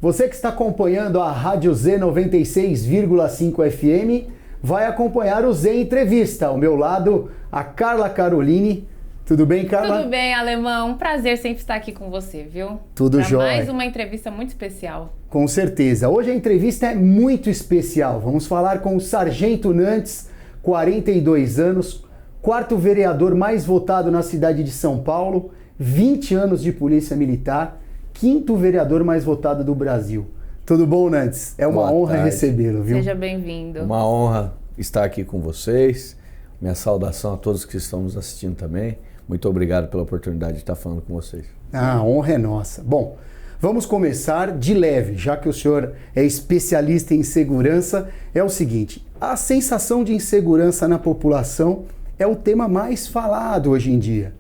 Você que está acompanhando a Rádio Z 96,5 FM vai acompanhar o Z Entrevista. Ao meu lado, a Carla Caroline. Tudo bem, Carla? Tudo bem, Alemão. Um prazer sempre estar aqui com você, viu? Tudo jóia. Mais uma entrevista muito especial. Com certeza. Hoje a entrevista é muito especial. Vamos falar com o Sargento Nantes, 42 anos, quarto vereador mais votado na cidade de São Paulo, 20 anos de polícia militar, quinto vereador mais votado do Brasil. Tudo bom, Nantes? É uma honra recebê-lo, viu? Seja bem-vindo. Uma honra estar aqui com vocês. Minha saudação a todos que estão nos assistindo também. Muito obrigado pela oportunidade de estar falando com vocês. A honra é nossa. Bom, vamos começar de leve, já que o senhor é especialista em segurança. É o seguinte, a sensação de insegurança na população é o tema mais falado hoje em dia.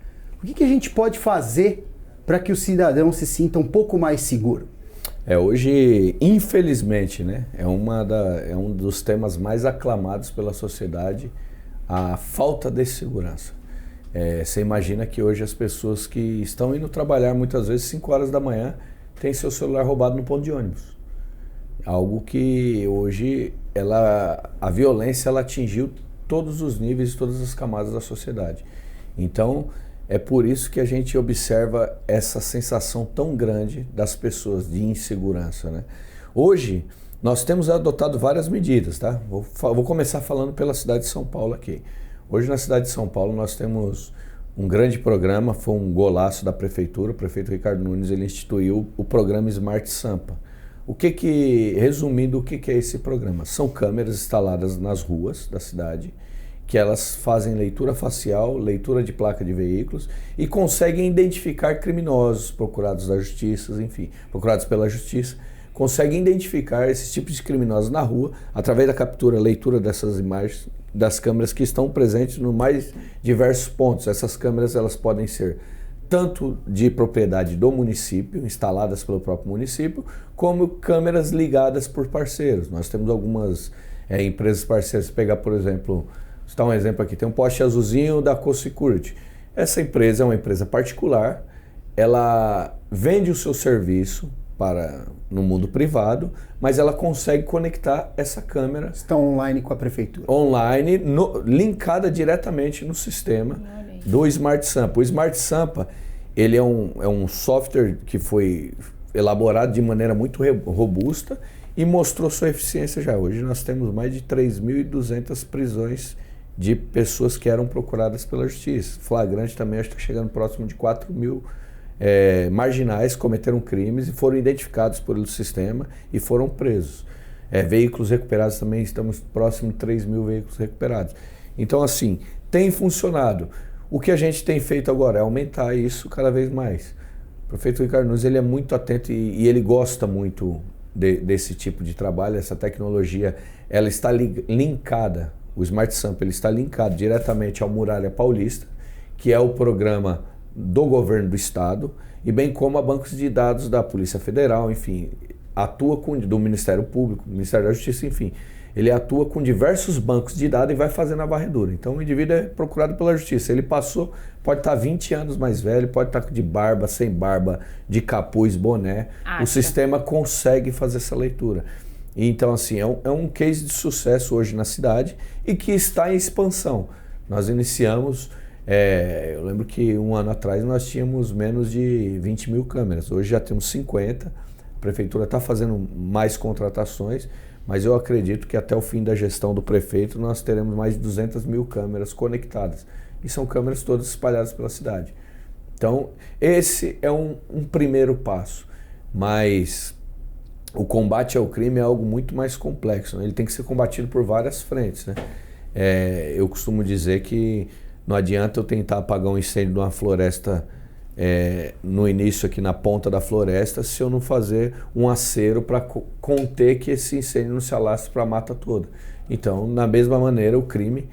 O que a gente pode fazer para que o cidadão se sinta um pouco mais seguro? Hoje, infelizmente, né, é um dos temas mais aclamados pela sociedade, a falta de segurança. Você imagina que hoje as pessoas que estão indo trabalhar muitas vezes 5 horas da manhã têm seu celular roubado no ponto de ônibus. Algo que hoje a violência ela atingiu todos os níveis e todas as camadas da sociedade. Então, é por isso que a gente observa essa sensação tão grande das pessoas de insegurança, né? Hoje, nós temos adotado várias medidas, tá? Vou começar falando pela cidade de São Paulo aqui. Hoje na cidade de São Paulo nós temos um grande programa, foi um golaço da prefeitura, o prefeito Ricardo Nunes ele instituiu o programa Smart Sampa. Resumindo, o que é esse programa? São câmeras instaladas nas ruas da cidade, que elas fazem leitura facial, leitura de placa de veículos e conseguem identificar criminosos procurados da justiça, enfim, procurados pela justiça, conseguem identificar esses tipos de criminosos na rua através da captura, leitura dessas imagens das câmeras que estão presentes no mais diversos pontos. Essas câmeras elas podem ser tanto de propriedade do município, instaladas pelo próprio município, como câmeras ligadas por parceiros. Nós temos algumas empresas parceiras. Pegar, por exemplo, vou dar um exemplo aqui, tem um poste azulzinho da Co-Security. Essa empresa é uma empresa particular, ela vende o seu serviço no mundo privado, mas ela consegue conectar essa câmera. Está online com a prefeitura. Online, linkada diretamente no sistema do Smart Sampa. O Smart Sampa, ele é um software que foi elaborado de maneira muito robusta e mostrou sua eficiência já. Hoje nós temos mais de 3.200 prisões de pessoas que eram procuradas pela justiça. Flagrante também, acho que está chegando próximo de 4.000 marginais cometeram crimes e foram identificados pelo sistema e foram presos. Veículos recuperados também, estamos próximo de 3.000 veículos recuperados. Então, assim, tem funcionado. O que a gente tem feito agora é aumentar isso cada vez mais. O prefeito Ricardo Nunes ele é muito atento e ele gosta muito desse tipo de trabalho. Essa tecnologia ela está linkada, o Smart Sampa ele está linkado diretamente ao Muralha Paulista, que é o programa do governo do estado, e bem como a bancos de dados da Polícia Federal, enfim, do Ministério Público, do Ministério da Justiça, enfim. Ele atua com diversos bancos de dados e vai fazendo a varredura. Então o indivíduo é procurado pela justiça. Ele passou, pode estar 20 anos mais velho, pode estar de barba, sem barba, de capuz, boné. O sistema consegue fazer essa leitura. Então, assim, é um case de sucesso hoje na cidade e que está em expansão. Nós iniciamos... eu lembro que um ano atrás nós tínhamos menos de 20.000 câmeras, hoje já temos 50, a prefeitura está fazendo mais contratações, mas eu acredito que até o fim da gestão do prefeito nós teremos mais de 200.000 câmeras conectadas, e são câmeras todas espalhadas pela cidade. Então esse é um primeiro passo, mas o combate ao crime é algo muito mais complexo, né? Ele tem que ser combatido por várias frentes, né? Eu costumo dizer que não adianta eu tentar apagar um incêndio de uma floresta no início aqui na ponta da floresta se eu não fazer um acero para conter que esse incêndio não se alastre para a mata toda. Então, na mesma maneira, o crime,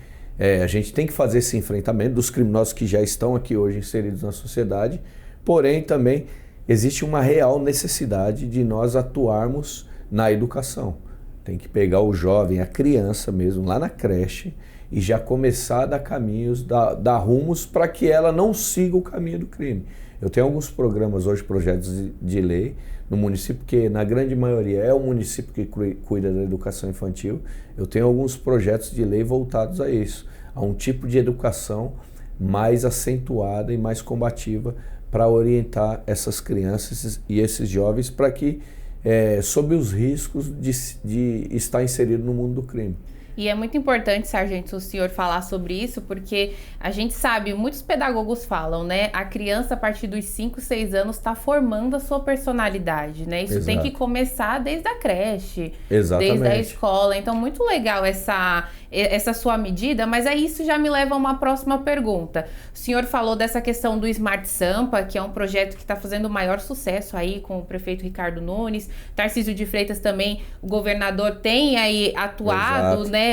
a gente tem que fazer esse enfrentamento dos criminosos que já estão aqui hoje inseridos na sociedade, porém também existe uma real necessidade de nós atuarmos na educação. Tem que pegar o jovem, a criança mesmo, lá na creche, e já começar a dar caminhos, dar rumos para que ela não siga o caminho do crime. Eu tenho alguns programas hoje, projetos de lei no município, que na grande maioria é o município que cuida da educação infantil. Eu tenho alguns projetos de lei voltados a isso, a um tipo de educação mais acentuada e mais combativa para orientar essas crianças e esses jovens para que, sob os riscos de estar inserido no mundo do crime. E é muito importante, sargento, o senhor falar sobre isso, porque a gente sabe, muitos pedagogos falam, né? A criança, a partir dos 5, 6 anos, está formando a sua personalidade, né? Isso tem que começar desde a creche, desde a escola. Então, muito legal essa sua medida, mas aí isso já me leva a uma próxima pergunta. O senhor falou dessa questão do Smart Sampa, que é um projeto que está fazendo o maior sucesso aí com o prefeito Ricardo Nunes, Tarcísio de Freitas também, o governador tem aí atuado, né?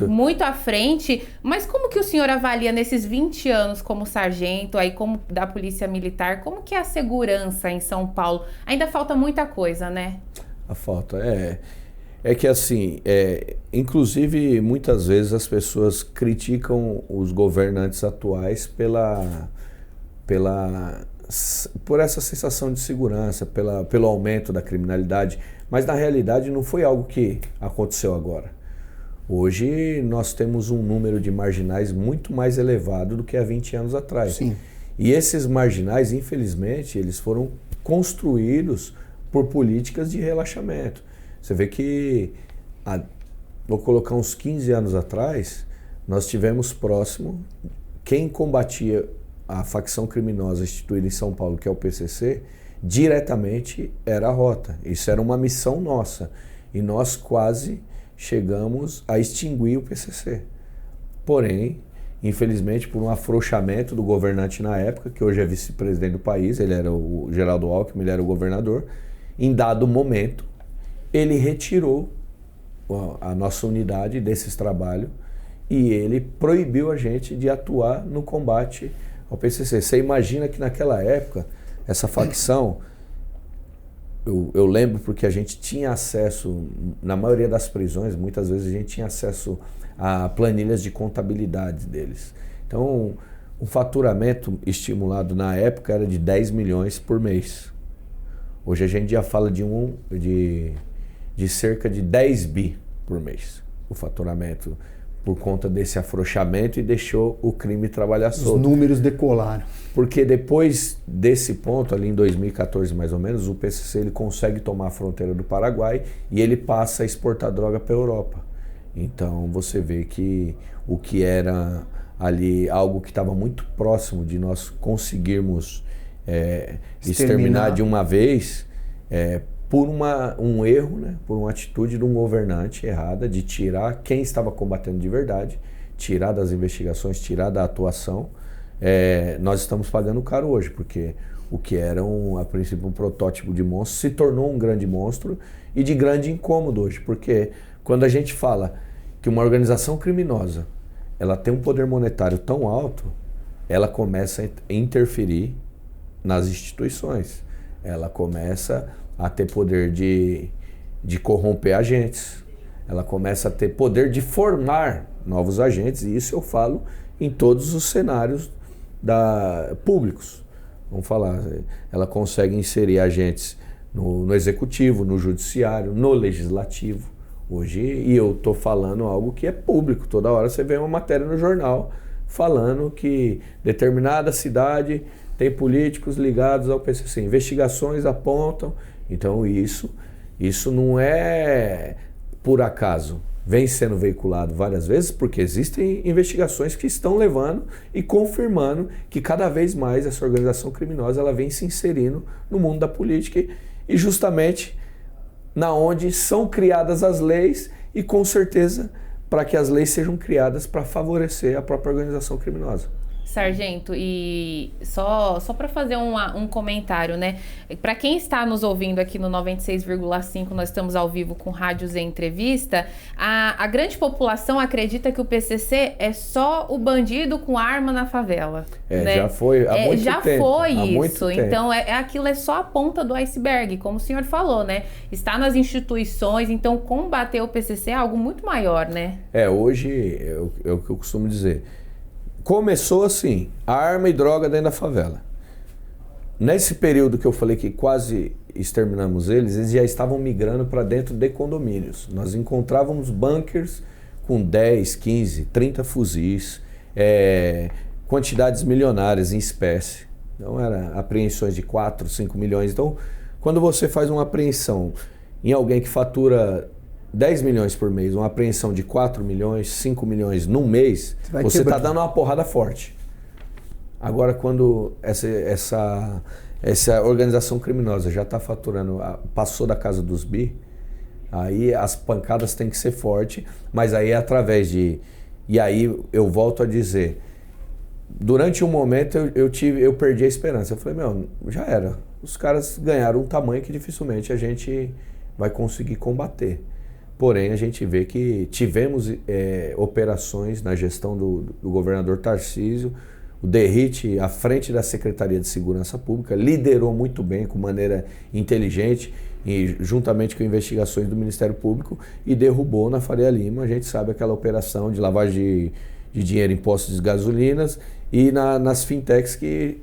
Muito à frente, mas como que o senhor avalia nesses 20 anos como sargento, aí como da Polícia Militar, como que é a segurança em São Paulo? Ainda falta muita coisa, né? A falta é que assim, inclusive muitas vezes as pessoas criticam os governantes atuais por essa sensação de segurança, pelo aumento da criminalidade, mas na realidade não foi algo que aconteceu agora. Hoje nós temos um número de marginais muito mais elevado do que há 20 anos atrás. Sim. E esses marginais, infelizmente, eles foram construídos por políticas de relaxamento. Você vê que, vou colocar uns 15 anos atrás, nós tivemos próximo, quem combatia a facção criminosa instituída em São Paulo, que é o PCC, diretamente era a Rota. Isso era uma missão nossa. E nós quase chegamos a extinguir o PCC. Porém, infelizmente, por um afrouxamento do governante na época, que hoje é vice-presidente do país, ele era o Geraldo Alckmin, ele era o governador, em dado momento, ele retirou a nossa unidade desses trabalhos e ele proibiu a gente de atuar no combate ao PCC. Você imagina que naquela época, essa facção... Eu lembro porque a gente tinha acesso, na maioria das prisões, muitas vezes a gente tinha acesso a planilhas de contabilidade deles. Então, o faturamento estimulado na época era de 10 milhões por mês. Hoje a gente já fala de cerca de 10 bi por mês, o faturamento, por conta desse afrouxamento, e deixou o crime trabalhar solto. Os números decolaram. Porque depois desse ponto, ali em 2014 mais ou menos, o PCC ele consegue tomar a fronteira do Paraguai e ele passa a exportar droga para a Europa. Então você vê que o que era ali algo que estava muito próximo de nós conseguirmos exterminar de uma vez, por um erro, né, por uma atitude de um governante errada, de tirar quem estava combatendo de verdade, tirar das investigações, tirar da atuação, nós estamos pagando caro hoje, porque o que era a princípio um protótipo de monstro se tornou um grande monstro e de grande incômodo hoje, porque quando a gente fala que uma organização criminosa ela tem um poder monetário tão alto, ela começa a interferir nas instituições, ela começa a ter poder de corromper agentes, ela começa a ter poder de formar novos agentes, e isso eu falo em todos os cenários públicos. Vamos falar, ela consegue inserir agentes no executivo, no judiciário, no legislativo. Hoje, e eu estou falando algo que é público, toda hora você vê uma matéria no jornal falando que determinada cidade tem políticos ligados ao PCC, investigações apontam. Então isso não é por acaso, vem sendo veiculado várias vezes, porque existem investigações que estão levando e confirmando que cada vez mais essa organização criminosa ela vem se inserindo no mundo da política e justamente na onde são criadas as leis e com certeza para que as leis sejam criadas para favorecer a própria organização criminosa. Sargento, e só para fazer um comentário, né? Para quem está nos ouvindo aqui no 96,5, nós estamos ao vivo com Rádios em Entrevista, a grande população acredita que o PCC é só o bandido com arma na favela. Né? Já foi há muito já tempo. Foi há isso. Então, aquilo é só a ponta do iceberg, como o senhor falou, né? Está nas instituições, então combater o PCC é algo muito maior, né? Hoje é o que eu costumo dizer. Começou assim, arma e droga dentro da favela. Nesse período que eu falei que quase exterminamos eles já estavam migrando para dentro de condomínios. Nós encontrávamos bunkers com 10, 15, 30 fuzis, quantidades milionárias em espécie. Então eram apreensões de 4, 5 milhões. Então, quando você faz uma apreensão em alguém que fatura 10 milhões por mês, uma apreensão de 4 milhões, 5 milhões num mês, você está dando uma porrada forte. Agora, quando essa organização criminosa já está faturando, passou da casa dos bi, aí as pancadas têm que ser fortes, mas aí é através de... E aí eu volto a dizer, durante um momento eu perdi a esperança. Eu falei, já era. Os caras ganharam um tamanho que dificilmente a gente vai conseguir combater. Porém, a gente vê que tivemos operações na gestão do governador Tarcísio, o DERIT, à frente da Secretaria de Segurança Pública, liderou muito bem, com maneira inteligente, e juntamente com investigações do Ministério Público, e derrubou na Faria Lima, a gente sabe, aquela operação de lavagem de dinheiro em postos de gasolinas e nas fintechs que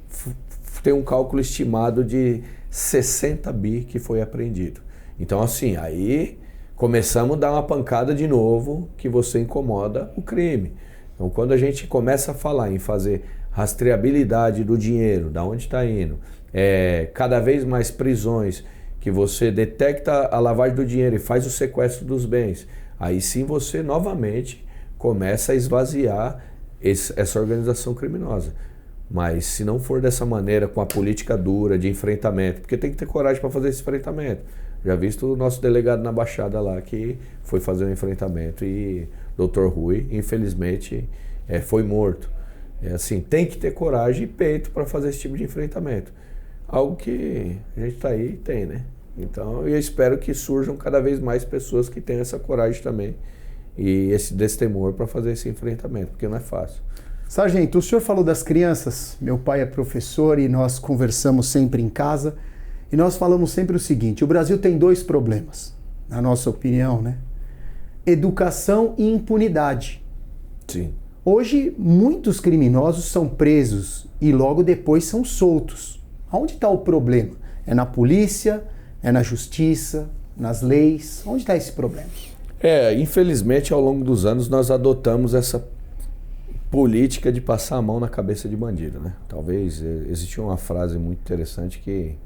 tem um cálculo estimado de 60 bi que foi apreendido. Então, assim, aí... começamos a dar uma pancada de novo que você incomoda o crime. Então, quando a gente começa a falar em fazer rastreabilidade do dinheiro, da onde está indo, cada vez mais prisões, que você detecta a lavagem do dinheiro e faz o sequestro dos bens, aí sim você novamente começa a esvaziar essa organização criminosa. Mas se não for dessa maneira, com a política dura de enfrentamento, porque tem que ter coragem para fazer esse enfrentamento. Já visto o nosso delegado na Baixada lá, que foi fazer um enfrentamento e o Dr. Rui, infelizmente, foi morto. Assim, tem que ter coragem e peito para fazer esse tipo de enfrentamento. Algo que a gente está aí e tem, né? Então, eu espero que surjam cada vez mais pessoas que tenham essa coragem também e esse destemor para fazer esse enfrentamento, porque não é fácil. Sargento, o senhor falou das crianças. Meu pai é professor e nós conversamos sempre em casa. E nós falamos sempre o seguinte, o Brasil tem 2 problemas, na nossa opinião, né? Educação e impunidade. Sim. Hoje, muitos criminosos são presos e logo depois são soltos. Onde está o problema? É na polícia? É na justiça? Nas leis? Onde está esse problema? Infelizmente, ao longo dos anos, nós adotamos essa política de passar a mão na cabeça de bandido, né? Talvez existia uma frase muito interessante que...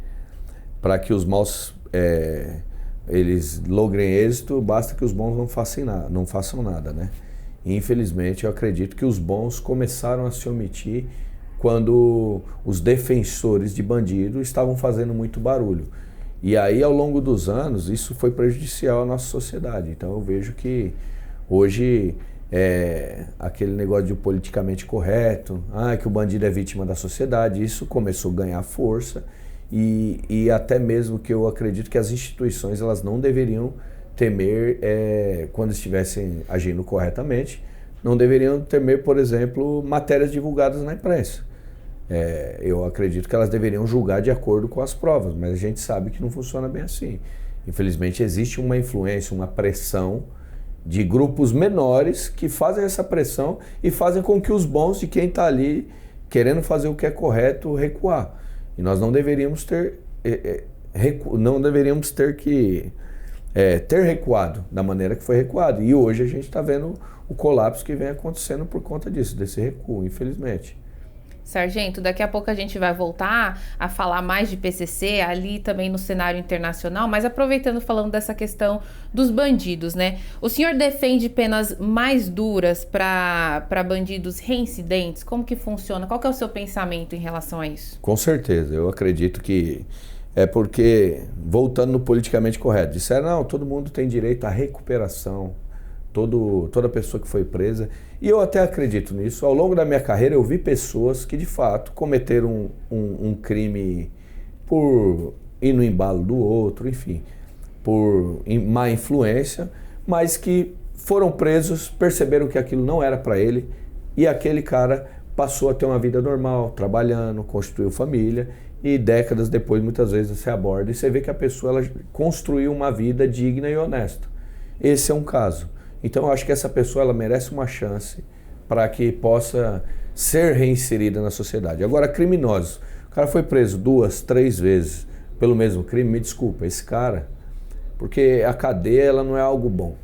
para que os maus eles logrem êxito, basta que os bons não façam nada, né? E, infelizmente, eu acredito que os bons começaram a se omitir quando os defensores de bandido estavam fazendo muito barulho. E aí, ao longo dos anos, isso foi prejudicial à nossa sociedade. Então, eu vejo que hoje aquele negócio de politicamente correto, que o bandido é vítima da sociedade, isso começou a ganhar força. E até mesmo que eu acredito que as instituições elas não deveriam temer, quando estivessem agindo corretamente, não deveriam temer, por exemplo, matérias divulgadas na imprensa. Eu acredito que elas deveriam julgar de acordo com as provas, mas a gente sabe que não funciona bem assim. Infelizmente existe uma influência, uma pressão de grupos menores que fazem essa pressão e fazem com que os bons de quem está ali querendo fazer o que é correto recuar. E nós não deveríamos ter recuado da maneira que foi recuado. E hoje a gente está vendo o colapso que vem acontecendo por conta disso, desse recuo, infelizmente. Sargento, daqui a pouco a gente vai voltar a falar mais de PCC, ali também no cenário internacional, mas aproveitando, falando dessa questão dos bandidos, né? O senhor defende penas mais duras para bandidos reincidentes? Como que funciona? Qual que é o seu pensamento em relação a isso? Com certeza, eu acredito que é porque, voltando no politicamente correto, disseram, não, todo mundo tem direito à recuperação, toda pessoa que foi presa, e eu até acredito nisso. Ao longo da minha carreira eu vi pessoas que de fato cometeram um crime por ir no embalo do outro, enfim, por má influência, mas que foram presos, perceberam que aquilo não era para ele, e aquele cara passou a ter uma vida normal, trabalhando, constituiu família, e décadas depois muitas vezes você aborda e você vê que a pessoa ela construiu uma vida digna e honesta. Esse é um caso. Então eu acho que essa pessoa ela merece uma chance para que possa ser reinserida na sociedade. Agora, criminosos, o cara foi preso 2, 3 vezes pelo mesmo crime, me desculpa, esse cara, porque a cadeia ela não é algo bom.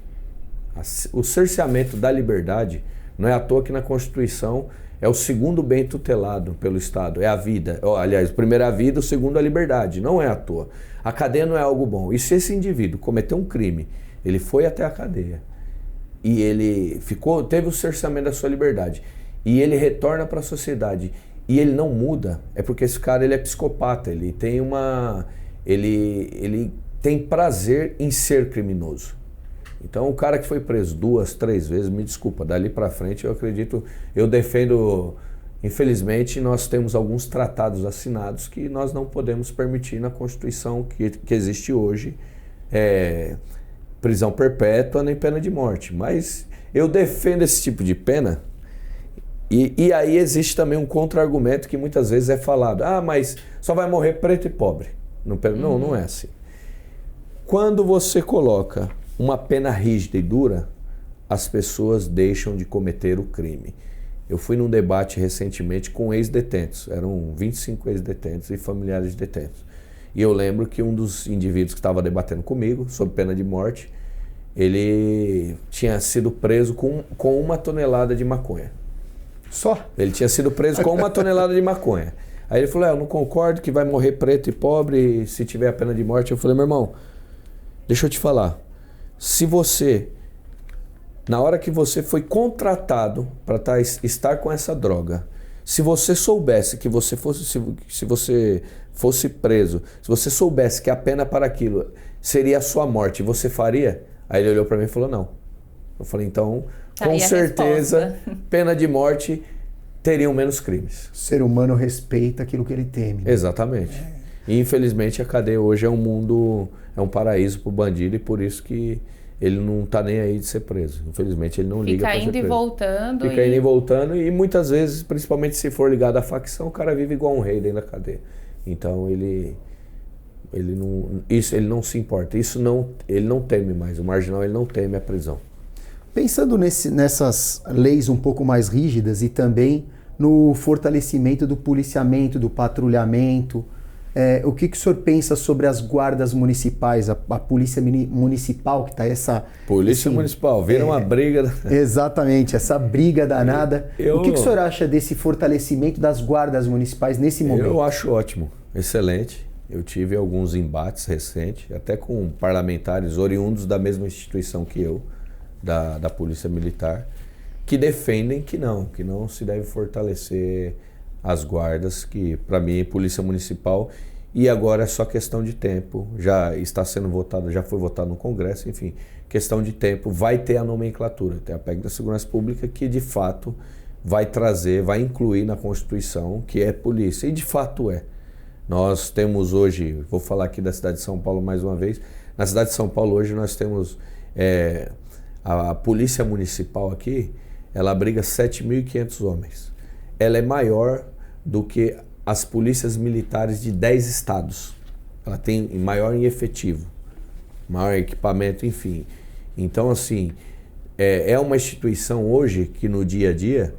O cerceamento da liberdade, não é à toa que na Constituição é o segundo bem tutelado pelo Estado, é a vida. Aliás, o primeiro é a vida, o segundo é a liberdade, não é à toa. A cadeia não é algo bom. E se esse indivíduo cometeu um crime, ele foi até a cadeia e ele teve o cerceamento da sua liberdade e ele retorna para a sociedade e ele não muda, é porque esse cara ele é psicopata, ele tem prazer em ser criminoso. Então o cara que foi preso 2, 3 vezes, me desculpa, dali para frente eu defendo, infelizmente nós temos alguns tratados assinados que nós não podemos permitir na Constituição que existe hoje, prisão perpétua nem pena de morte, mas eu defendo esse tipo de pena e aí existe também um contra-argumento que muitas vezes é falado, mas só vai morrer preto e pobre. Não é assim. Quando você coloca uma pena rígida e dura, as pessoas deixam de cometer o crime. Eu fui num debate recentemente com ex-detentos, eram 25 ex-detentos e familiares de detentos. E eu lembro que um dos indivíduos que estava debatendo comigo, sob pena de morte, ele tinha sido preso com 1 tonelada de maconha. Só? Ele tinha sido preso com 1 tonelada de maconha. Aí ele falou, eu não concordo que vai morrer preto e pobre se tiver a pena de morte. Eu falei, meu irmão, deixa eu te falar. Se você, na hora que você foi contratado para estar com essa droga, se você soubesse que se você fosse preso, se você soubesse que a pena para aquilo seria a sua morte, você faria? Aí ele olhou para mim e falou, não. Eu falei, então, com certeza, pena de morte teriam menos crimes. O ser humano respeita aquilo que ele teme. Né? Exatamente. E infelizmente a cadeia hoje é um mundo, é um paraíso para o bandido e por isso que ele não está nem aí de ser preso. Infelizmente ele não liga para ser preso. Fica indo e voltando. Fica indo e voltando e muitas vezes, principalmente se for ligado à facção, o cara vive igual um rei dentro da cadeia. Então ele não se importa. Ele não teme mais. O marginal ele não teme a prisão. Pensando nessas leis um pouco mais rígidas e também no fortalecimento do policiamento, do patrulhamento, o que o senhor pensa sobre as guardas municipais, a polícia municipal que está essa... Polícia municipal, vira uma briga... Exatamente, essa briga danada. O que o senhor acha desse fortalecimento das guardas municipais nesse momento? Eu acho ótimo, excelente. Eu tive alguns embates recentes, até com parlamentares oriundos da mesma instituição que eu, da Polícia Militar, que defendem que não se deve fortalecer as guardas, que para mim Polícia Municipal, e agora é só questão de tempo, já está sendo votado, já foi votado no Congresso, enfim, questão de tempo, vai ter a nomenclatura, tem a PEC da Segurança Pública que de fato vai incluir na Constituição que é polícia, e de fato é. Nós temos hoje, vou falar aqui da cidade de São Paulo mais uma vez, na cidade de São Paulo hoje nós temos a Polícia Municipal aqui, ela abriga 7.500 homens. Ela é maior do que as polícias militares de 10 estados. Ela tem maior em efetivo, maior equipamento, enfim. Então, assim, é uma instituição hoje que no dia a dia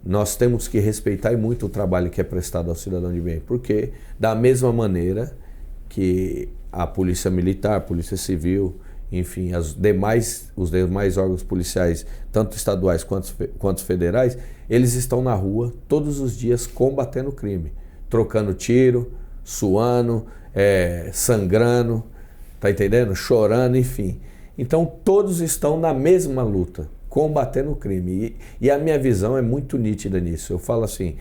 nós temos que respeitar e muito o trabalho que é prestado ao cidadão de bem, porque da mesma maneira que a Polícia Militar, a Polícia Civil, enfim, os demais órgãos policiais, tanto estaduais quanto federais, eles estão na rua todos os dias combatendo o crime, trocando tiro, suando, sangrando, tá entendendo? Chorando, enfim. Então todos estão na mesma luta, combatendo o crime. E a minha visão é muito nítida nisso. Eu falo assim,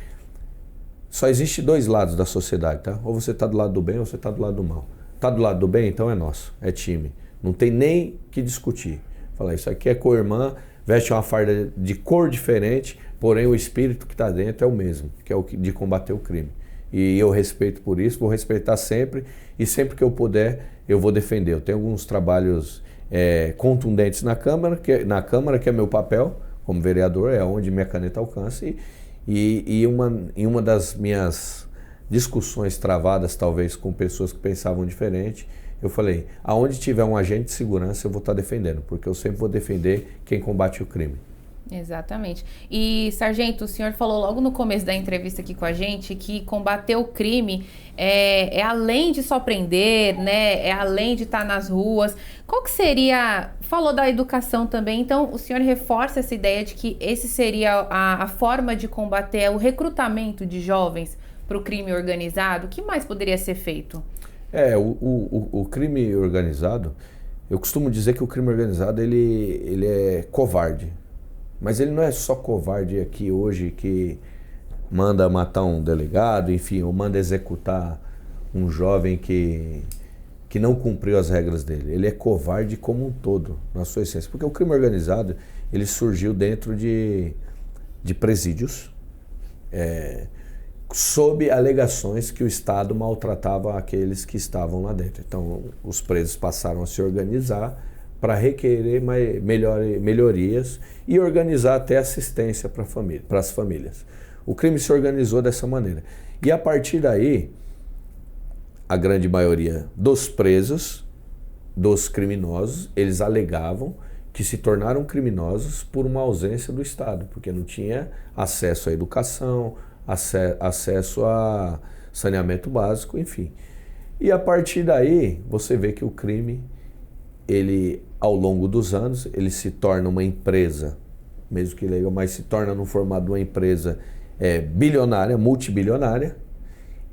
só existe 2 lados da sociedade, tá? Ou você tá do lado do bem ou você tá do lado do mal. Tá do lado do bem, então é nosso, é time. Não tem nem que discutir. Falar, isso aqui é co-irmã, veste uma farda de cor diferente, porém o espírito que está dentro é o mesmo, que é o de combater o crime. E eu respeito por isso, vou respeitar sempre, e sempre que eu puder, eu vou defender. Eu tenho alguns trabalhos contundentes na Câmara, que é meu papel como vereador, é onde minha caneta alcança, e uma das minhas discussões travadas, talvez, com pessoas que pensavam diferente, eu falei, aonde tiver um agente de segurança, eu vou estar defendendo, porque eu sempre vou defender quem combate o crime. Exatamente. E, sargento, o senhor falou logo no começo da entrevista aqui com a gente que combater o crime é além de só prender, né? É além de estar nas ruas. Qual que seria... Falou da educação também, então o senhor reforça essa ideia de que esse seria a forma de combater o recrutamento de jovens para o crime organizado? O que mais poderia ser feito? O crime organizado, eu costumo dizer que o crime organizado ele é covarde. Mas ele não é só covarde aqui hoje que manda matar um delegado, enfim, ou manda executar um jovem que não cumpriu as regras dele. Ele é covarde como um todo, na sua essência. Porque o crime organizado, ele surgiu dentro de presídios, sob alegações que o Estado maltratava aqueles que estavam lá dentro. Então, os presos passaram a se organizar para requerer melhorias e organizar até assistência para as famílias. O crime se organizou dessa maneira. E a partir daí, a grande maioria dos presos, dos criminosos, eles alegavam que se tornaram criminosos por uma ausência do Estado, porque não tinha acesso à educação, acesso a saneamento básico, enfim. E a partir daí, você vê que o crime, ele, ao longo dos anos, ele se torna uma empresa, mesmo que legal, mas se torna no formato de uma empresa bilionária, multibilionária,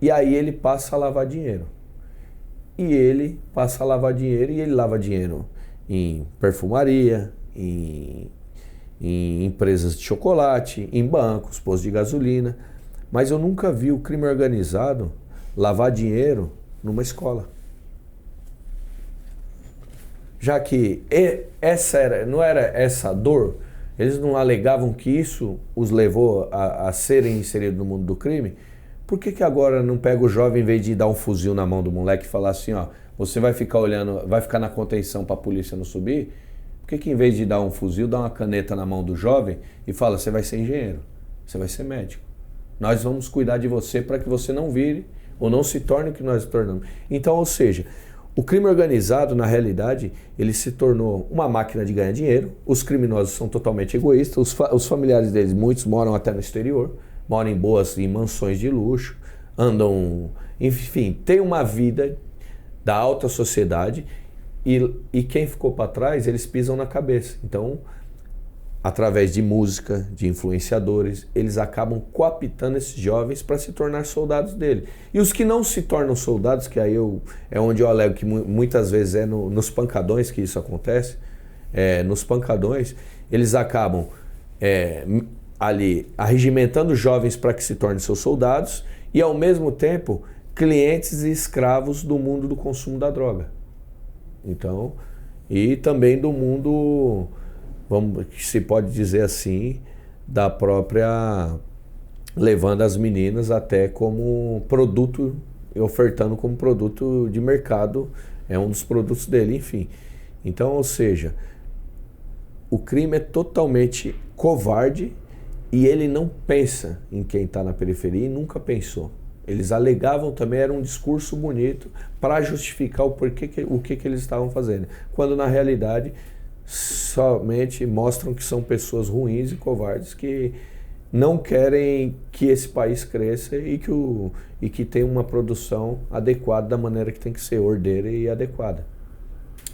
e aí ele passa a lavar dinheiro. E ele passa a lavar dinheiro, e ele lava dinheiro em perfumaria, em empresas de chocolate, em bancos, postos de gasolina. Mas eu nunca vi o crime organizado lavar dinheiro numa escola. Já que não era essa a dor, eles não alegavam que isso os levou a serem inseridos no mundo do crime, por que agora não pega o jovem, em vez de dar um fuzil na mão do moleque e falar assim, ó, você vai ficar olhando, vai ficar na contenção para a polícia não subir? Por que em vez de dar um fuzil, dá uma caneta na mão do jovem e fala, você vai ser engenheiro, você vai ser médico. Nós vamos cuidar de você para que você não vire ou não se torne o que nós tornamos. Então, ou seja, o crime organizado, na realidade, ele se tornou uma máquina de ganhar dinheiro. Os criminosos são totalmente egoístas. Os familiares deles, muitos moram até no exterior, moram em mansões de luxo, andam, enfim, tem uma vida da alta sociedade e quem ficou para trás, eles pisam na cabeça. Então, através de música, de influenciadores, eles acabam cooptando esses jovens para se tornar soldados dele. E os que não se tornam soldados, que aí é onde eu alego que muitas vezes nos pancadões que isso acontece, nos pancadões, eles acabam ali arregimentando jovens para que se tornem seus soldados e, ao mesmo tempo, clientes e escravos do mundo do consumo da droga. Então, e também do mundo... que se pode dizer assim, da própria, levando as meninas até como produto, ofertando como produto de mercado, é um dos produtos dele, enfim. Então, ou seja, o crime é totalmente covarde e ele não pensa em quem está na periferia e nunca pensou. Eles alegavam também, era um discurso bonito para justificar o que eles estavam fazendo, quando na realidade somente mostram que são pessoas ruins e covardes que não querem que esse país cresça e que tenha uma produção adequada da maneira que tem que ser, ordeira e adequada.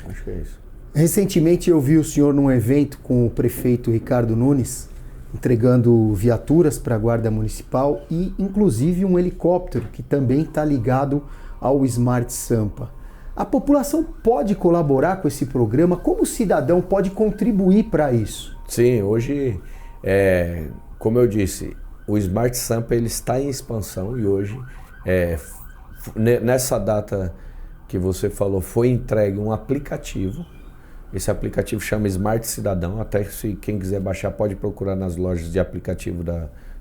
Acho que é isso. Recentemente eu vi o senhor num evento com o prefeito Ricardo Nunes, entregando viaturas para a Guarda Municipal e inclusive um helicóptero que também está ligado ao Smart Sampa. A população pode colaborar com esse programa? Como o cidadão pode contribuir para isso? Sim, hoje, como eu disse, o Smart Sampa ele está em expansão e hoje, nessa data que você falou, foi entregue um aplicativo Esse aplicativo chama Smart Cidadão, até se quem quiser baixar pode procurar nas lojas de aplicativo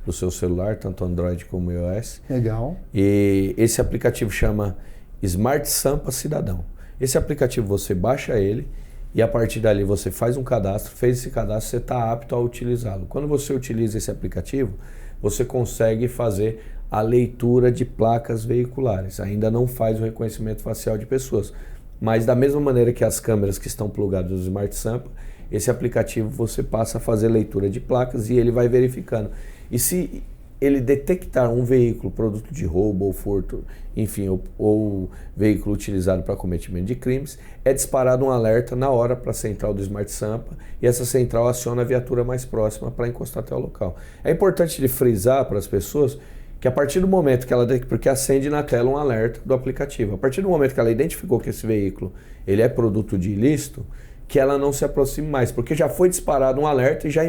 do seu celular, tanto Android como iOS. Legal. E esse aplicativo chama Smart Sampa Cidadão. Esse aplicativo você baixa ele e a partir dali você faz um cadastro, fez esse cadastro, você está apto a utilizá-lo. Quando você utiliza esse aplicativo, você consegue fazer a leitura de placas veiculares. Ainda não faz o reconhecimento facial de pessoas. Mas da mesma maneira que as câmeras que estão plugadas no Smart Sampa, esse aplicativo você passa a fazer leitura de placas e ele vai verificando. E se ele detectar um veículo produto de roubo ou furto, enfim, ou veículo utilizado para cometimento de crimes, é disparado um alerta na hora para a central do Smart Sampa e essa central aciona a viatura mais próxima para encostar até o local. É importante de frisar para as pessoas que a partir do momento que ela... Porque acende na tela um alerta do aplicativo. A partir do momento que ela identificou que esse veículo ele é produto de ilícito, que ela não se aproxime mais, porque já foi disparado um alerta e já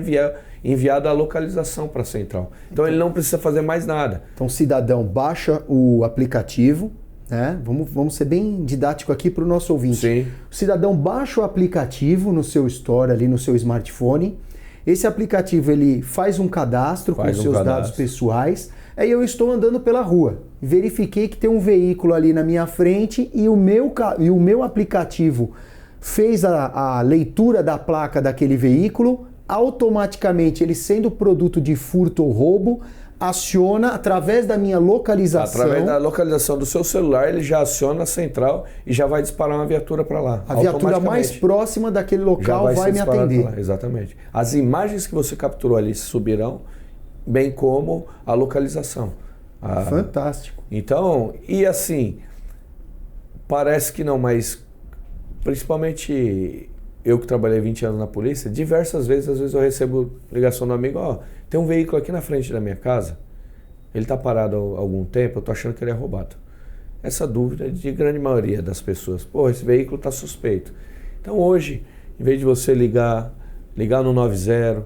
enviado a localização para a central. Então ele não precisa fazer mais nada. Então o cidadão baixa o aplicativo, né? Vamos ser bem didático aqui para o nosso ouvinte. Sim. O cidadão baixa o aplicativo no seu store, ali no seu smartphone. Esse aplicativo ele faz um cadastro com os seus dados pessoais. Aí eu estou andando pela rua, verifiquei que tem um veículo ali na minha frente e o meu aplicativo fez a leitura da placa daquele veículo, automaticamente ele sendo produto de furto ou roubo, aciona através da minha localização. Através da localização do seu celular, ele já aciona a central e já vai disparar uma viatura para lá. A viatura mais próxima daquele local vai me atender. Exatamente. As imagens que você capturou ali subirão, bem como a localização. Fantástico. Então, e assim, parece que não, mas principalmente eu que trabalhei 20 anos na polícia, diversas vezes, às vezes eu recebo ligação do amigo, ó, tem um veículo aqui na frente da minha casa, ele está parado há algum tempo, eu estou achando que ele é roubado. Essa dúvida é de grande maioria das pessoas. Pô, esse veículo está suspeito. Então hoje, em vez de você ligar no 90,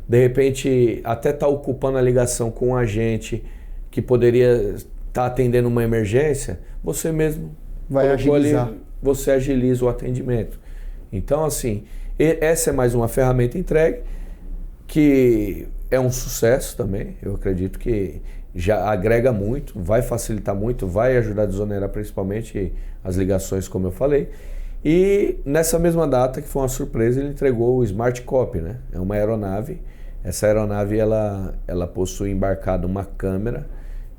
de repente até está ocupando a ligação com um agente que poderia estar atendendo uma emergência, você mesmo vai agilizar. Você agiliza o atendimento. Então, assim, essa é mais uma ferramenta entregue que é um sucesso também. Eu acredito que já agrega muito, vai facilitar muito, vai ajudar a desonerar principalmente as ligações, como eu falei. E nessa mesma data, que foi uma surpresa, ele entregou o Smart Copy, né? É uma aeronave. Essa aeronave ela possui embarcada uma câmera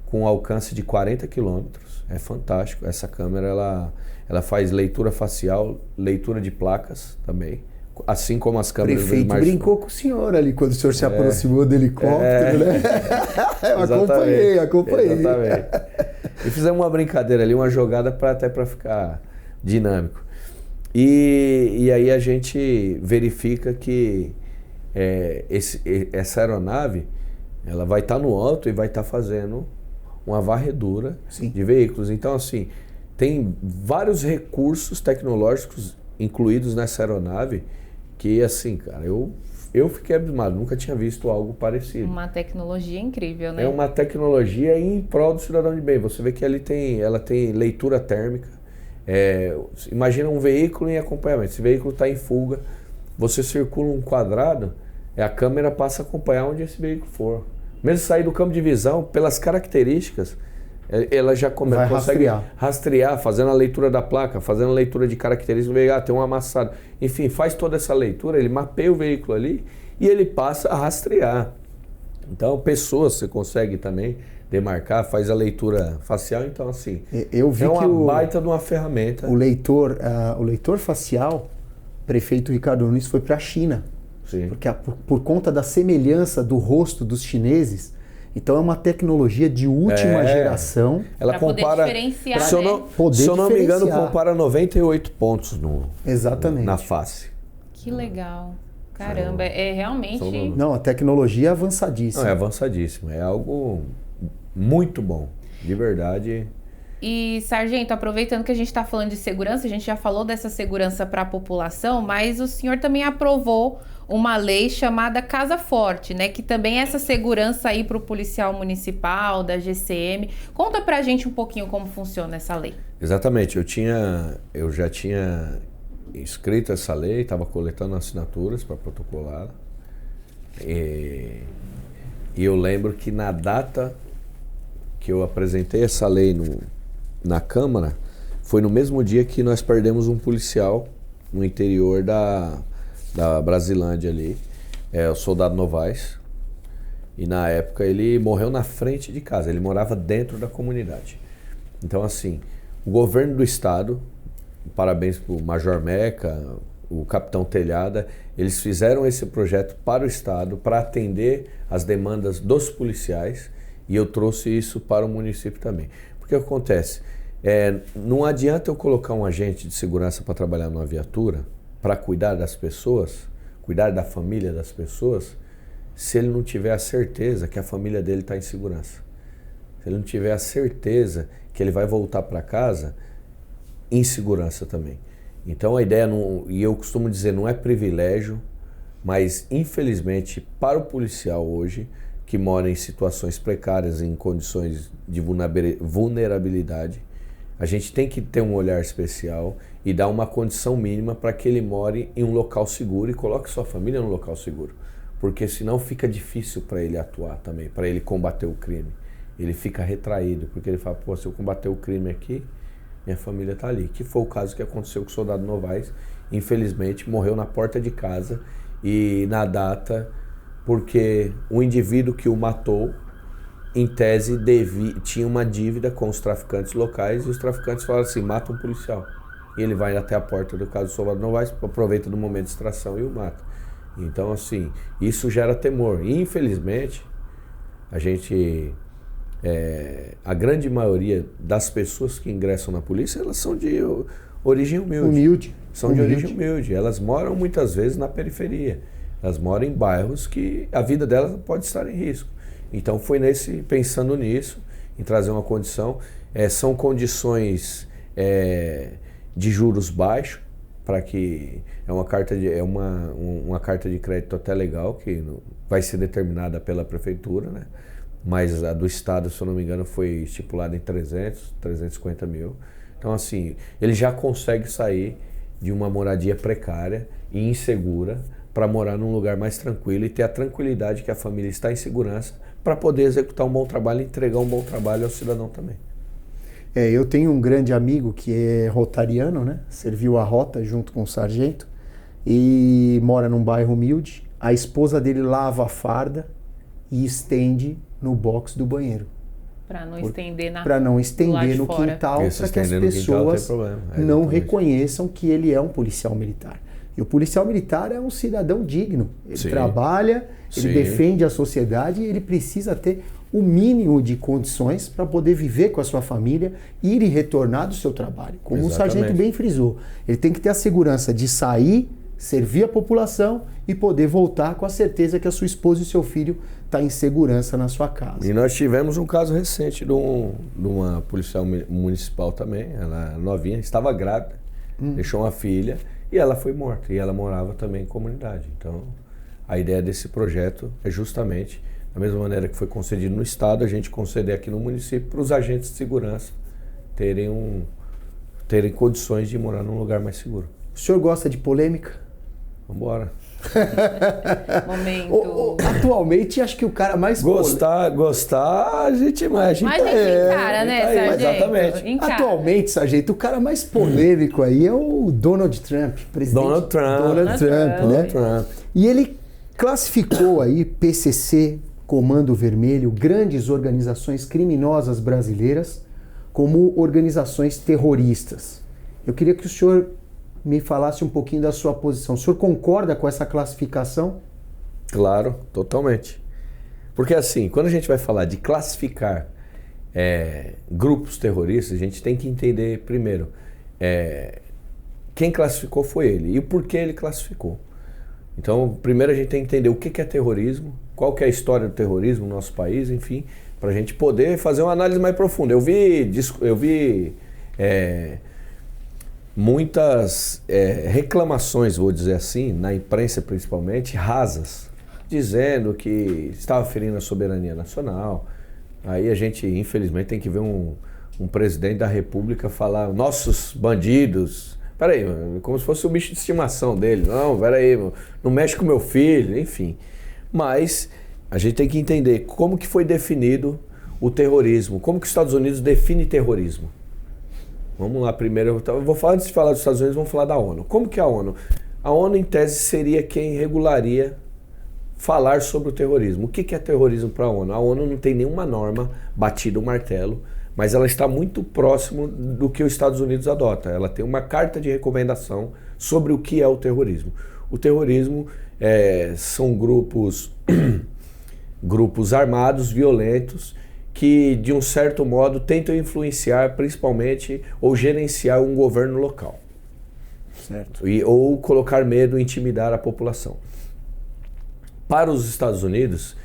com alcance de 40 quilômetros. É fantástico. Essa câmera ela faz leitura facial, leitura de placas também, assim como as câmeras do Prefeito brincou com o senhor ali quando o senhor se aproximou do helicóptero, né? Eu acompanhei. Exatamente. E fizemos uma brincadeira ali, uma jogada até para ficar dinâmico. E aí a gente verifica que essa aeronave ela vai estar no alto e vai estar fazendo uma varredura de veículos. Então, assim, tem vários recursos tecnológicos incluídos nessa aeronave que, assim, cara, eu fiquei abismado, nunca tinha visto algo parecido. Uma tecnologia incrível, né? É uma tecnologia em prol do cidadão de bem. Você vê que ela tem leitura térmica. Imagina um veículo em acompanhamento. Esse veículo está em fuga, você circula um quadrado, a câmera passa a acompanhar onde esse veículo for. Mesmo sair do campo de visão, pelas características, ela já consegue rastrear, fazendo a leitura da placa, fazendo a leitura de características, tem um amassado. Enfim, faz toda essa leitura, ele mapeia o veículo ali e ele passa a rastrear. Então, pessoas você consegue também demarcar, faz a leitura facial. Então, assim, eu vi baita de uma ferramenta. O leitor facial, prefeito Ricardo Nunes foi para a China. Sim. Porque por conta da semelhança do rosto dos chineses, então é uma tecnologia de última geração. Ela compara, poder diferenciar, se eu não me engano, compara 98 pontos na face. Que legal. Caramba, é realmente... Não, a tecnologia é avançadíssima. Não, é avançadíssima, é algo muito bom, de verdade. E, sargento, aproveitando que a gente está falando de segurança, a gente já falou dessa segurança para a população, mas o senhor também aprovou uma lei chamada Casa Forte, né? Que também é essa segurança aí para o policial municipal, da GCM. Conta pra gente um pouquinho como funciona essa lei. Exatamente, eu já tinha escrita essa lei, estava coletando assinaturas para protocolar. E eu lembro que na data que eu apresentei essa lei na Câmara, foi no mesmo dia que nós perdemos um policial no interior da Brasilândia ali, o soldado Novaes. E na época ele morreu na frente de casa, ele morava dentro da comunidade. Então assim, o governo do estado, parabéns para o Major Meca, o Capitão Telhada, eles fizeram esse projeto para o estado, para atender as demandas dos policiais, e eu trouxe isso para o município também. Porque o que acontece? Não adianta eu colocar um agente de segurança para trabalhar numa viatura, para cuidar das pessoas, cuidar da família das pessoas, se ele não tiver a certeza que a família dele está em segurança. Se ele não tiver a certeza que ele vai voltar para casa em segurança também. Então a ideia, e eu costumo dizer, não é privilégio, mas infelizmente para o policial hoje, que mora em situações precárias, em condições de vulnerabilidade, a gente tem que ter um olhar especial e dar uma condição mínima para que ele more em um local seguro e coloque sua família num local seguro. Porque senão fica difícil para ele atuar também, para ele combater o crime. Ele fica retraído, porque ele fala, pô, se eu combater o crime aqui, minha família está ali. Que foi o caso que aconteceu com o soldado Novaes, infelizmente morreu na porta de casa e na data, porque o indivíduo que o matou, em tese, tinha uma dívida com os traficantes locais e os traficantes falaram assim, mata um policial. E ele vai até a porta do caso do soldado Novaes, aproveita do momento de distração e o mata. Então, assim, isso gera temor. E, infelizmente, a grande maioria das pessoas que ingressam na polícia, elas são de origem humilde. São de origem humilde. Elas moram, muitas vezes, na periferia. Elas moram em bairros que a vida delas pode estar em risco. Então, foi pensando nisso, em trazer uma condição. São condições de juros baixos, para que uma carta de crédito até legal, que vai ser determinada pela prefeitura, né? Mas a do estado, se eu não me engano, foi estipulada em 350 mil. Então assim, ele já consegue sair de uma moradia precária e insegura para morar num lugar mais tranquilo e ter a tranquilidade que a família está em segurança para poder executar um bom trabalho e entregar um bom trabalho ao cidadão também. Eu tenho um grande amigo que é rotariano, né? Serviu a rota junto com o sargento e mora num bairro humilde. A esposa dele lava a farda e estende no box do banheiro. Para não estender no quintal, para que as pessoas não reconheçam que ele é um policial militar. E o policial militar é um cidadão digno. Ele trabalha, ele defende a sociedade e ele precisa ter o mínimo de condições para poder viver com a sua família, ir e retornar do seu trabalho. Como o sargento bem frisou, ele tem que ter a segurança de sair, servir a população e poder voltar com a certeza que a sua esposa e seu filho estão em segurança na sua casa. E nós tivemos um caso recente de uma policial municipal também, ela novinha, estava grávida, deixou uma filha e ela foi morta. E ela morava também em comunidade. Então, a ideia desse projeto é justamente, da mesma maneira que foi concedido no estado, a gente conceder aqui no município para os agentes de segurança terem condições de morar num lugar mais seguro. O senhor gosta de polêmica? Vambora. Momento. Atualmente, acho que o cara mais Gostar, a gente encara, né, sargento? Exatamente. Encara. Atualmente, sargento, o cara mais polêmico aí é o Donald Trump, presidente. Donald Trump. E ele classificou aí PCC, Comando Vermelho, grandes organizações criminosas brasileiras, como organizações terroristas. Eu queria que o senhor me falasse um pouquinho da sua posição. O senhor concorda com essa classificação? Claro, totalmente. Porque assim, quando a gente vai falar de classificar grupos terroristas, a gente tem que entender primeiro quem classificou foi ele e por que ele classificou. Então, primeiro a gente tem que entender o que é terrorismo, qual que é a história do terrorismo no nosso país, enfim, para a gente poder fazer uma análise mais profunda. Eu vi muitas reclamações, vou dizer assim, na imprensa principalmente, rasas, dizendo que estava ferindo a soberania nacional. Aí a gente, infelizmente, tem que ver um presidente da República falar nossos bandidos Peraí, como se fosse o bicho de estimação dele. Não, peraí, não mexe com meu filho, enfim. Mas a gente tem que entender como que foi definido o terrorismo, como que os Estados Unidos define terrorismo. Vamos lá, primeiro, eu vou falar, antes de falar dos Estados Unidos, vamos falar da ONU. Como que é a ONU? A ONU, em tese, seria quem regularia falar sobre o terrorismo. O que é terrorismo para a ONU? A ONU não tem nenhuma norma batida o martelo, mas ela está muito próximo do que os Estados Unidos adota. Ela tem uma carta de recomendação sobre o que é o terrorismo. O terrorismo são grupos armados, violentos, que de um certo modo tentam influenciar principalmente ou gerenciar um governo local. Certo. Ou colocar medo, intimidar a população. Para os Estados Unidos,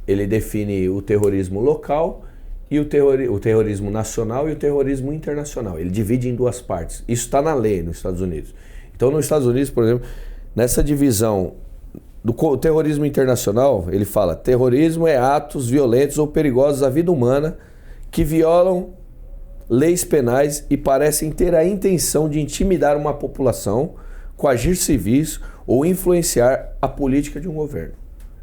ele define o terrorismo local e o terrorismo nacional e o terrorismo internacional. Ele divide em duas partes. Isso está na lei nos Estados Unidos. Então, nos Estados Unidos, por exemplo, nessa divisão do terrorismo internacional, ele fala: terrorismo é atos violentos ou perigosos à vida humana que violam leis penais e parecem ter a intenção de intimidar uma população, coagir civis ou influenciar a política de um governo.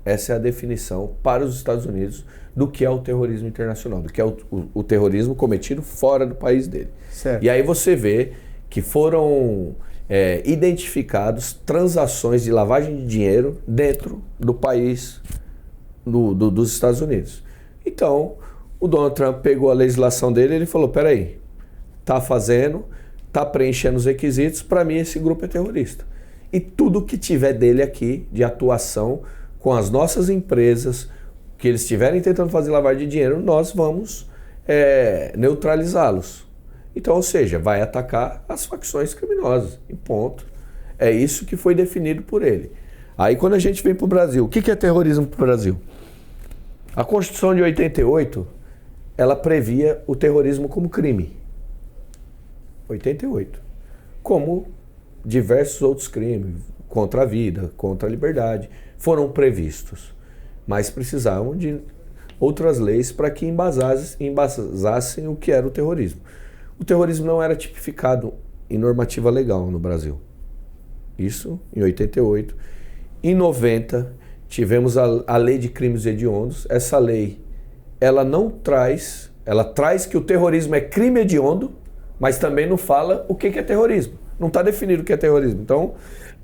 Essa é a definição para os Estados Unidos do que é o terrorismo internacional, do que é o terrorismo cometido fora do país dele. Certo. E aí você vê que foram identificados transações de lavagem de dinheiro dentro do país dos Estados Unidos. Então, o Donald Trump pegou a legislação dele e ele falou: peraí, tá fazendo, tá preenchendo os requisitos, para mim esse grupo é terrorista. E tudo que tiver dele aqui de atuação com as nossas empresas, que eles estiverem tentando fazer lavagem de dinheiro, nós vamos neutralizá-los. Então, ou seja, vai atacar as facções criminosas, e ponto. É isso que foi definido por ele. Aí quando a gente vem para o Brasil, o que é terrorismo para o Brasil? A Constituição de 88, ela previa o terrorismo como crime. 88. Como diversos outros crimes, contra a vida, contra a liberdade, foram previstos. Mas precisavam de outras leis para que embasassem o que era o terrorismo. O terrorismo não era tipificado em normativa legal no Brasil. Isso em 88. Em 90, tivemos a Lei de Crimes Hediondos. Essa lei, ela traz que o terrorismo é crime hediondo, mas também não fala o que é terrorismo. Não está definido o que é terrorismo. Então,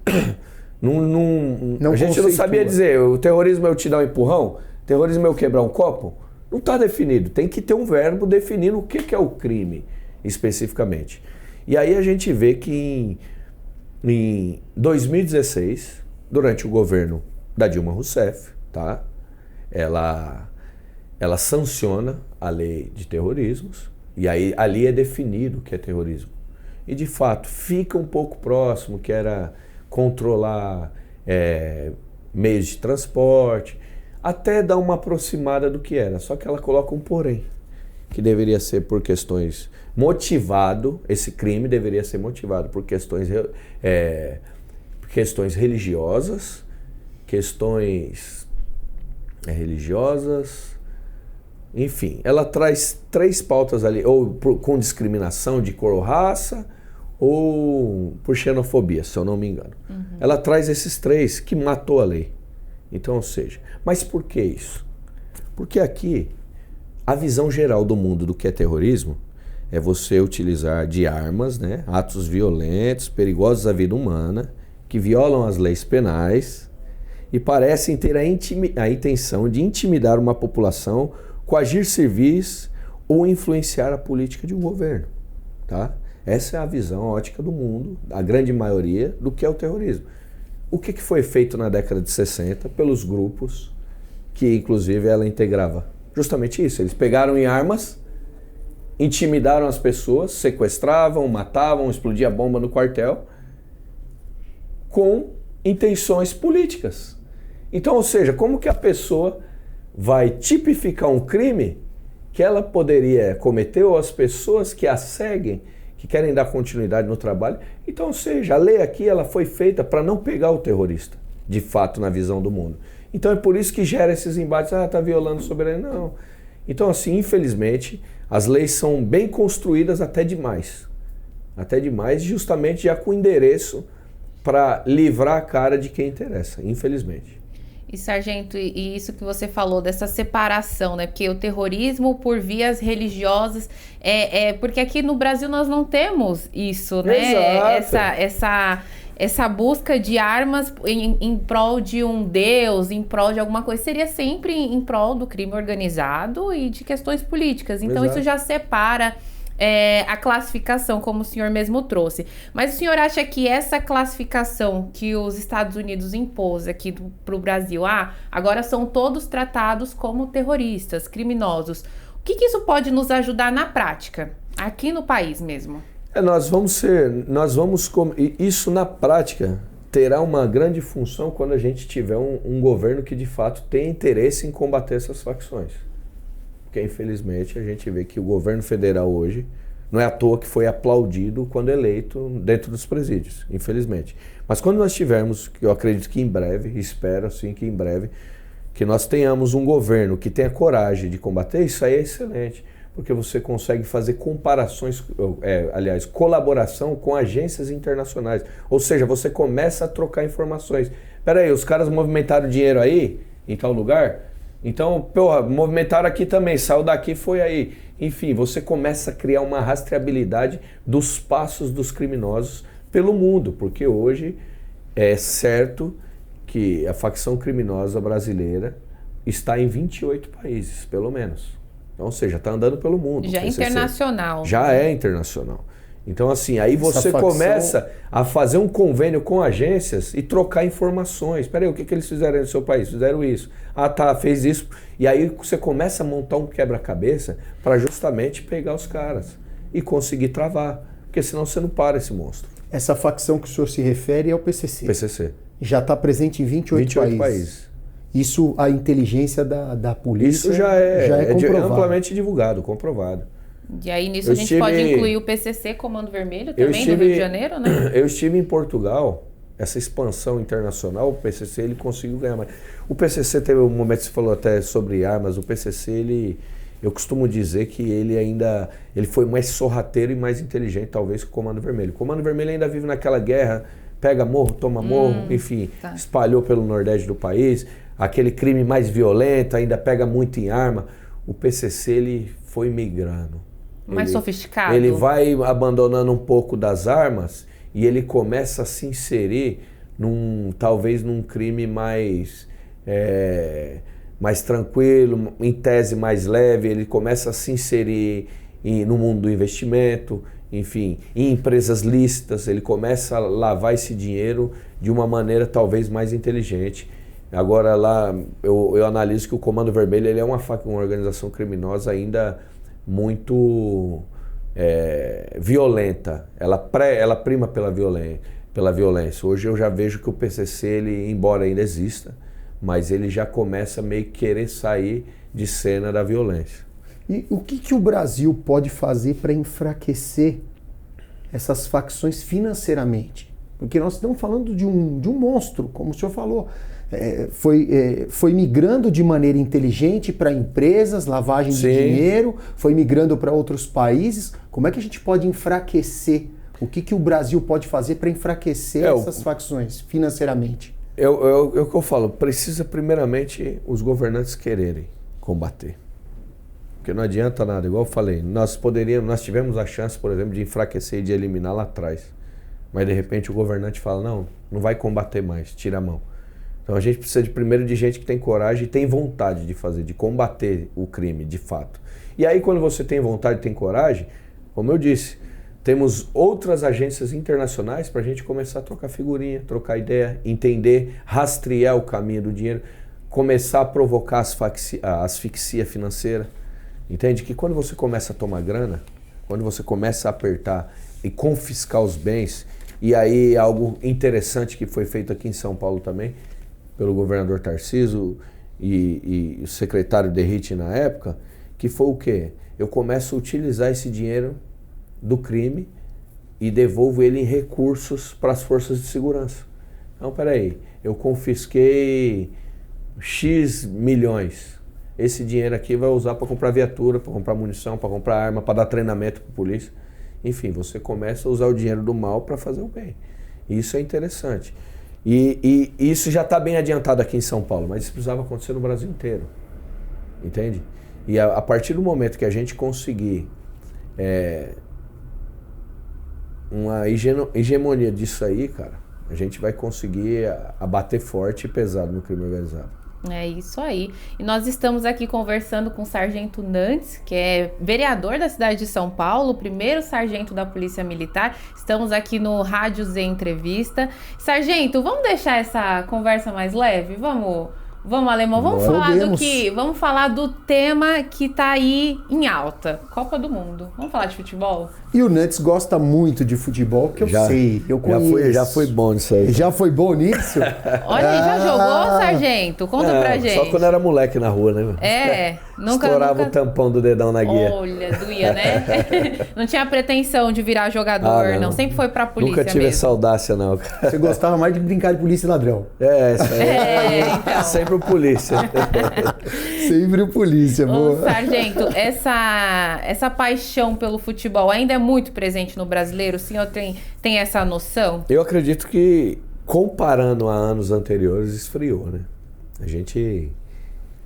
a gente não sabia dizer, o terrorismo é eu te dar um empurrão? O terrorismo é eu quebrar um copo? Não está definido. Tem que ter um verbo definindo o que é o crime especificamente. E aí a gente vê que em 2016, durante o governo da Dilma Rousseff, tá? Ela sanciona a lei de terrorismos, e aí ali é definido o que é terrorismo. E de fato fica um pouco próximo, que era controlar meios de transporte, até dar uma aproximada do que era, só que ela coloca um porém, que deveria ser por questões esse crime deveria ser motivado por questões religiosas, enfim, ela traz 3 pautas ali, ou com discriminação de cor ou raça, ou por xenofobia, se eu não me engano. Uhum. Ela traz esses 3 que matou a lei. Então, ou seja, mas por que isso? Porque aqui, a visão geral do mundo do que é terrorismo é você utilizar de armas, né, atos violentos, perigosos à vida humana, que violam as leis penais e parecem ter a intenção de intimidar uma população, coagir civis ou influenciar a política de um governo. Tá? Essa é a visão ótica do mundo, a grande maioria, do que é o terrorismo. O que foi feito na década de 60 pelos grupos que, inclusive, ela integrava? Justamente isso, eles pegaram em armas, intimidaram as pessoas, sequestravam, matavam, explodia bomba no quartel, com intenções políticas. Então, ou seja, como que a pessoa vai tipificar um crime que ela poderia cometer, ou as pessoas que a seguem, que querem dar continuidade no trabalho? Então, ou seja, a lei aqui ela foi feita para não pegar o terrorista, de fato, na visão do mundo. Então é por isso que gera esses embates, está violando soberania. Não. Então, assim, infelizmente, as leis são bem construídas até demais. até demais, justamente já com endereço para livrar a cara de quem interessa, infelizmente. E, sargento, e isso que você falou dessa separação, né? Porque o terrorismo por vias religiosas porque aqui no Brasil nós não temos isso, né? Exato. Essa busca de armas em prol de um Deus, em prol de alguma coisa, seria sempre em prol do crime organizado e de questões políticas. Então, Isso já separa a classificação, como o senhor mesmo trouxe. Mas o senhor acha que essa classificação que os Estados Unidos impôs aqui para o Brasil, agora são todos tratados como terroristas, criminosos, o que isso pode nos ajudar na prática, aqui no país mesmo? Isso na prática terá uma grande função quando a gente tiver um governo que de fato tem interesse em combater essas facções. Porque infelizmente a gente vê que o governo federal hoje não é à toa que foi aplaudido quando eleito dentro dos presídios, infelizmente. Mas quando nós tivermos, que eu acredito que em breve, espero assim que em breve, que nós tenhamos um governo que tenha coragem de combater, isso aí é excelente. Porque você consegue fazer comparações, colaboração com agências internacionais. Ou seja, você começa a trocar informações. Peraí, os caras movimentaram dinheiro aí, em tal lugar? Então, movimentaram aqui também, saiu daqui, foi aí. Enfim, você começa a criar uma rastreabilidade dos passos dos criminosos pelo mundo. Porque hoje é certo que a facção criminosa brasileira está em 28 países, pelo menos. Então, ou seja, está andando pelo mundo. Já é internacional. Já é internacional. Então, assim, aí você começa a fazer um convênio com agências e trocar informações. Espera aí, o que eles fizeram no seu país? Fizeram isso. Fez isso. E aí você começa a montar um quebra-cabeça para justamente pegar os caras e conseguir travar. Porque senão você não para esse monstro. Essa facção que o senhor se refere é o PCC. PCC. Já está presente em 28 países. Isso, a inteligência da polícia isso já é amplamente divulgado, comprovado. E aí nisso a gente pode incluir o PCC, Comando Vermelho, também do Rio de Janeiro, né? Eu estive em Portugal, essa expansão internacional, o PCC ele conseguiu ganhar mais. O PCC teve um momento que você falou até sobre armas, o PCC eu costumo dizer que ele foi mais sorrateiro e mais inteligente talvez que o Comando Vermelho. O Comando Vermelho ainda vive naquela guerra, pega morro, toma morro, enfim, espalhou pelo Nordeste do país. Aquele crime mais violento, ainda pega muito em arma. O PCC ele foi migrando. Mais sofisticado. Ele vai abandonando um pouco das armas e ele começa a se inserir talvez num crime mais tranquilo, em tese mais leve. Ele começa a se inserir no mundo do investimento, enfim, em empresas lícitas. Ele começa a lavar esse dinheiro de uma maneira talvez mais inteligente. Agora lá, eu analiso que o Comando Vermelho ele é uma organização criminosa ainda muito violenta. Ela prima pela violência. Hoje eu já vejo que o PCC, ele, embora ainda exista, mas ele já começa a meio que querer sair de cena da violência. E o que o Brasil pode fazer para enfraquecer essas facções financeiramente? Porque nós estamos falando de um monstro, como o senhor falou. Foi migrando de maneira inteligente para empresas, lavagem de dinheiro, foi migrando para outros países. Como é que a gente pode enfraquecer? O que o Brasil pode fazer para enfraquecer essas facções financeiramente? É o que eu falo, precisa primeiramente os governantes quererem combater. Porque não adianta nada, igual eu falei, nós tivemos a chance, por exemplo, de enfraquecer e de eliminar lá atrás. Mas de repente o governante fala, não vai combater mais, tira a mão. Então a gente precisa primeiro de gente que tem coragem e tem vontade de fazer, de combater o crime, de fato. E aí quando você tem vontade e tem coragem, como eu disse, temos outras agências internacionais para a gente começar a trocar figurinha, trocar ideia, entender, rastrear o caminho do dinheiro, começar a provocar a asfixia financeira. Entende? Que quando você começa a tomar grana, quando você começa a apertar e confiscar os bens, e aí algo interessante que foi feito aqui em São Paulo também, pelo governador Tarcísio e o secretário Derrite na época, que foi o quê? Eu começo a utilizar esse dinheiro do crime e devolvo ele em recursos para as forças de segurança. Então, peraí, eu confisquei X milhões. Esse dinheiro aqui vai usar para comprar viatura, para comprar munição, para comprar arma, para dar treinamento para a polícia. Enfim, você começa a usar o dinheiro do mal para fazer o bem. Isso é interessante. E isso já está bem adiantado aqui em São Paulo, mas isso precisava acontecer no Brasil inteiro. Entende? E a partir do momento que a gente conseguir uma hegemonia disso aí, cara, a gente vai conseguir abater forte e pesado no crime organizado. É isso aí. E nós estamos aqui conversando com o Sargento Nantes, que é vereador da cidade de São Paulo, primeiro sargento da Polícia Militar. Estamos aqui no Rádio Z Entrevista. Sargento, vamos deixar essa conversa mais leve? Vamos, Alemão, vamos falar do tema que tá aí em alta, Copa do Mundo. Vamos falar de futebol? E o Nantes gosta muito de futebol, que eu sei, eu conheço. Já foi bom nisso aí. Já foi bom nisso? Olha, já jogou, Sargento? Conta pra gente. Só quando era moleque na rua, né? Nunca... o tampão do dedão na guia. Olha, doía, né? Não tinha pretensão de virar jogador, não. Sempre foi pra polícia Nunca tive mesmo. essa audácia, não. Você gostava mais de brincar de polícia e ladrão. Então. Sempre o polícia. Sempre o polícia, boa. Ô, Sargento, essa paixão pelo futebol ainda é muito presente no brasileiro? O senhor tem essa noção? Eu acredito que, comparando a anos anteriores, esfriou, né? A gente...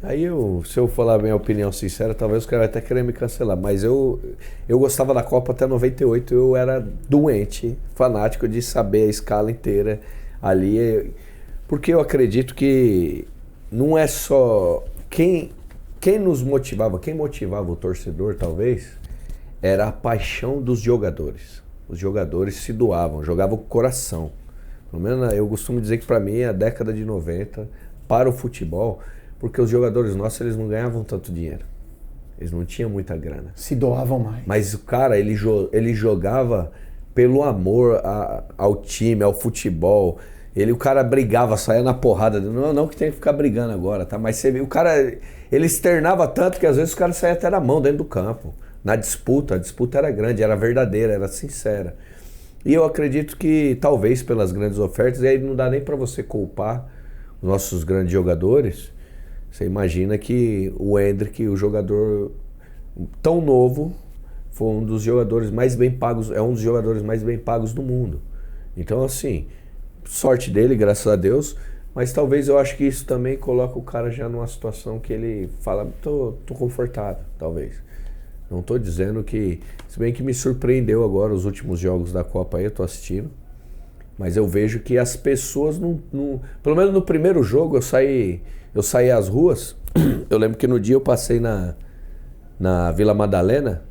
Aí, se eu falar a minha opinião sincera, talvez os caras até querem me cancelar, mas eu gostava da Copa até 98, eu era doente, fanático de saber a escala inteira ali, porque eu acredito que não é só... Quem nos motivava, quem motivava o torcedor, talvez, era a paixão dos jogadores. Os jogadores se doavam, jogavam com o coração. Pelo menos eu costumo dizer que para mim, a década de 90, para o futebol... Porque os jogadores nossos, eles não ganhavam tanto dinheiro. Eles não tinham muita grana. Se doavam mais. Mas o cara, ele jogava pelo amor ao time, ao futebol. O cara brigava, saía na porrada. Não que tem que ficar brigando agora, tá? Mas você vê, o cara, ele externava tanto que às vezes o cara saía até na mão dentro do campo. Na disputa, a disputa era grande, era verdadeira, era sincera. E eu acredito que, talvez pelas grandes ofertas, e aí não dá nem para você culpar os nossos grandes jogadores. Você imagina que o Endrick, o jogador tão novo, foi um dos jogadores mais bem pagos, é um dos jogadores mais bem pagos do mundo. Então, assim, sorte dele, graças a Deus, mas talvez eu acho que isso também coloca o cara já numa situação que ele fala, tô confortável, talvez. Não tô dizendo que, se bem que me surpreendeu agora os últimos jogos da Copa aí, eu tô assistindo, mas eu vejo que as pessoas não pelo menos no primeiro jogo eu saí às ruas, eu lembro que no dia eu passei na Vila Madalena,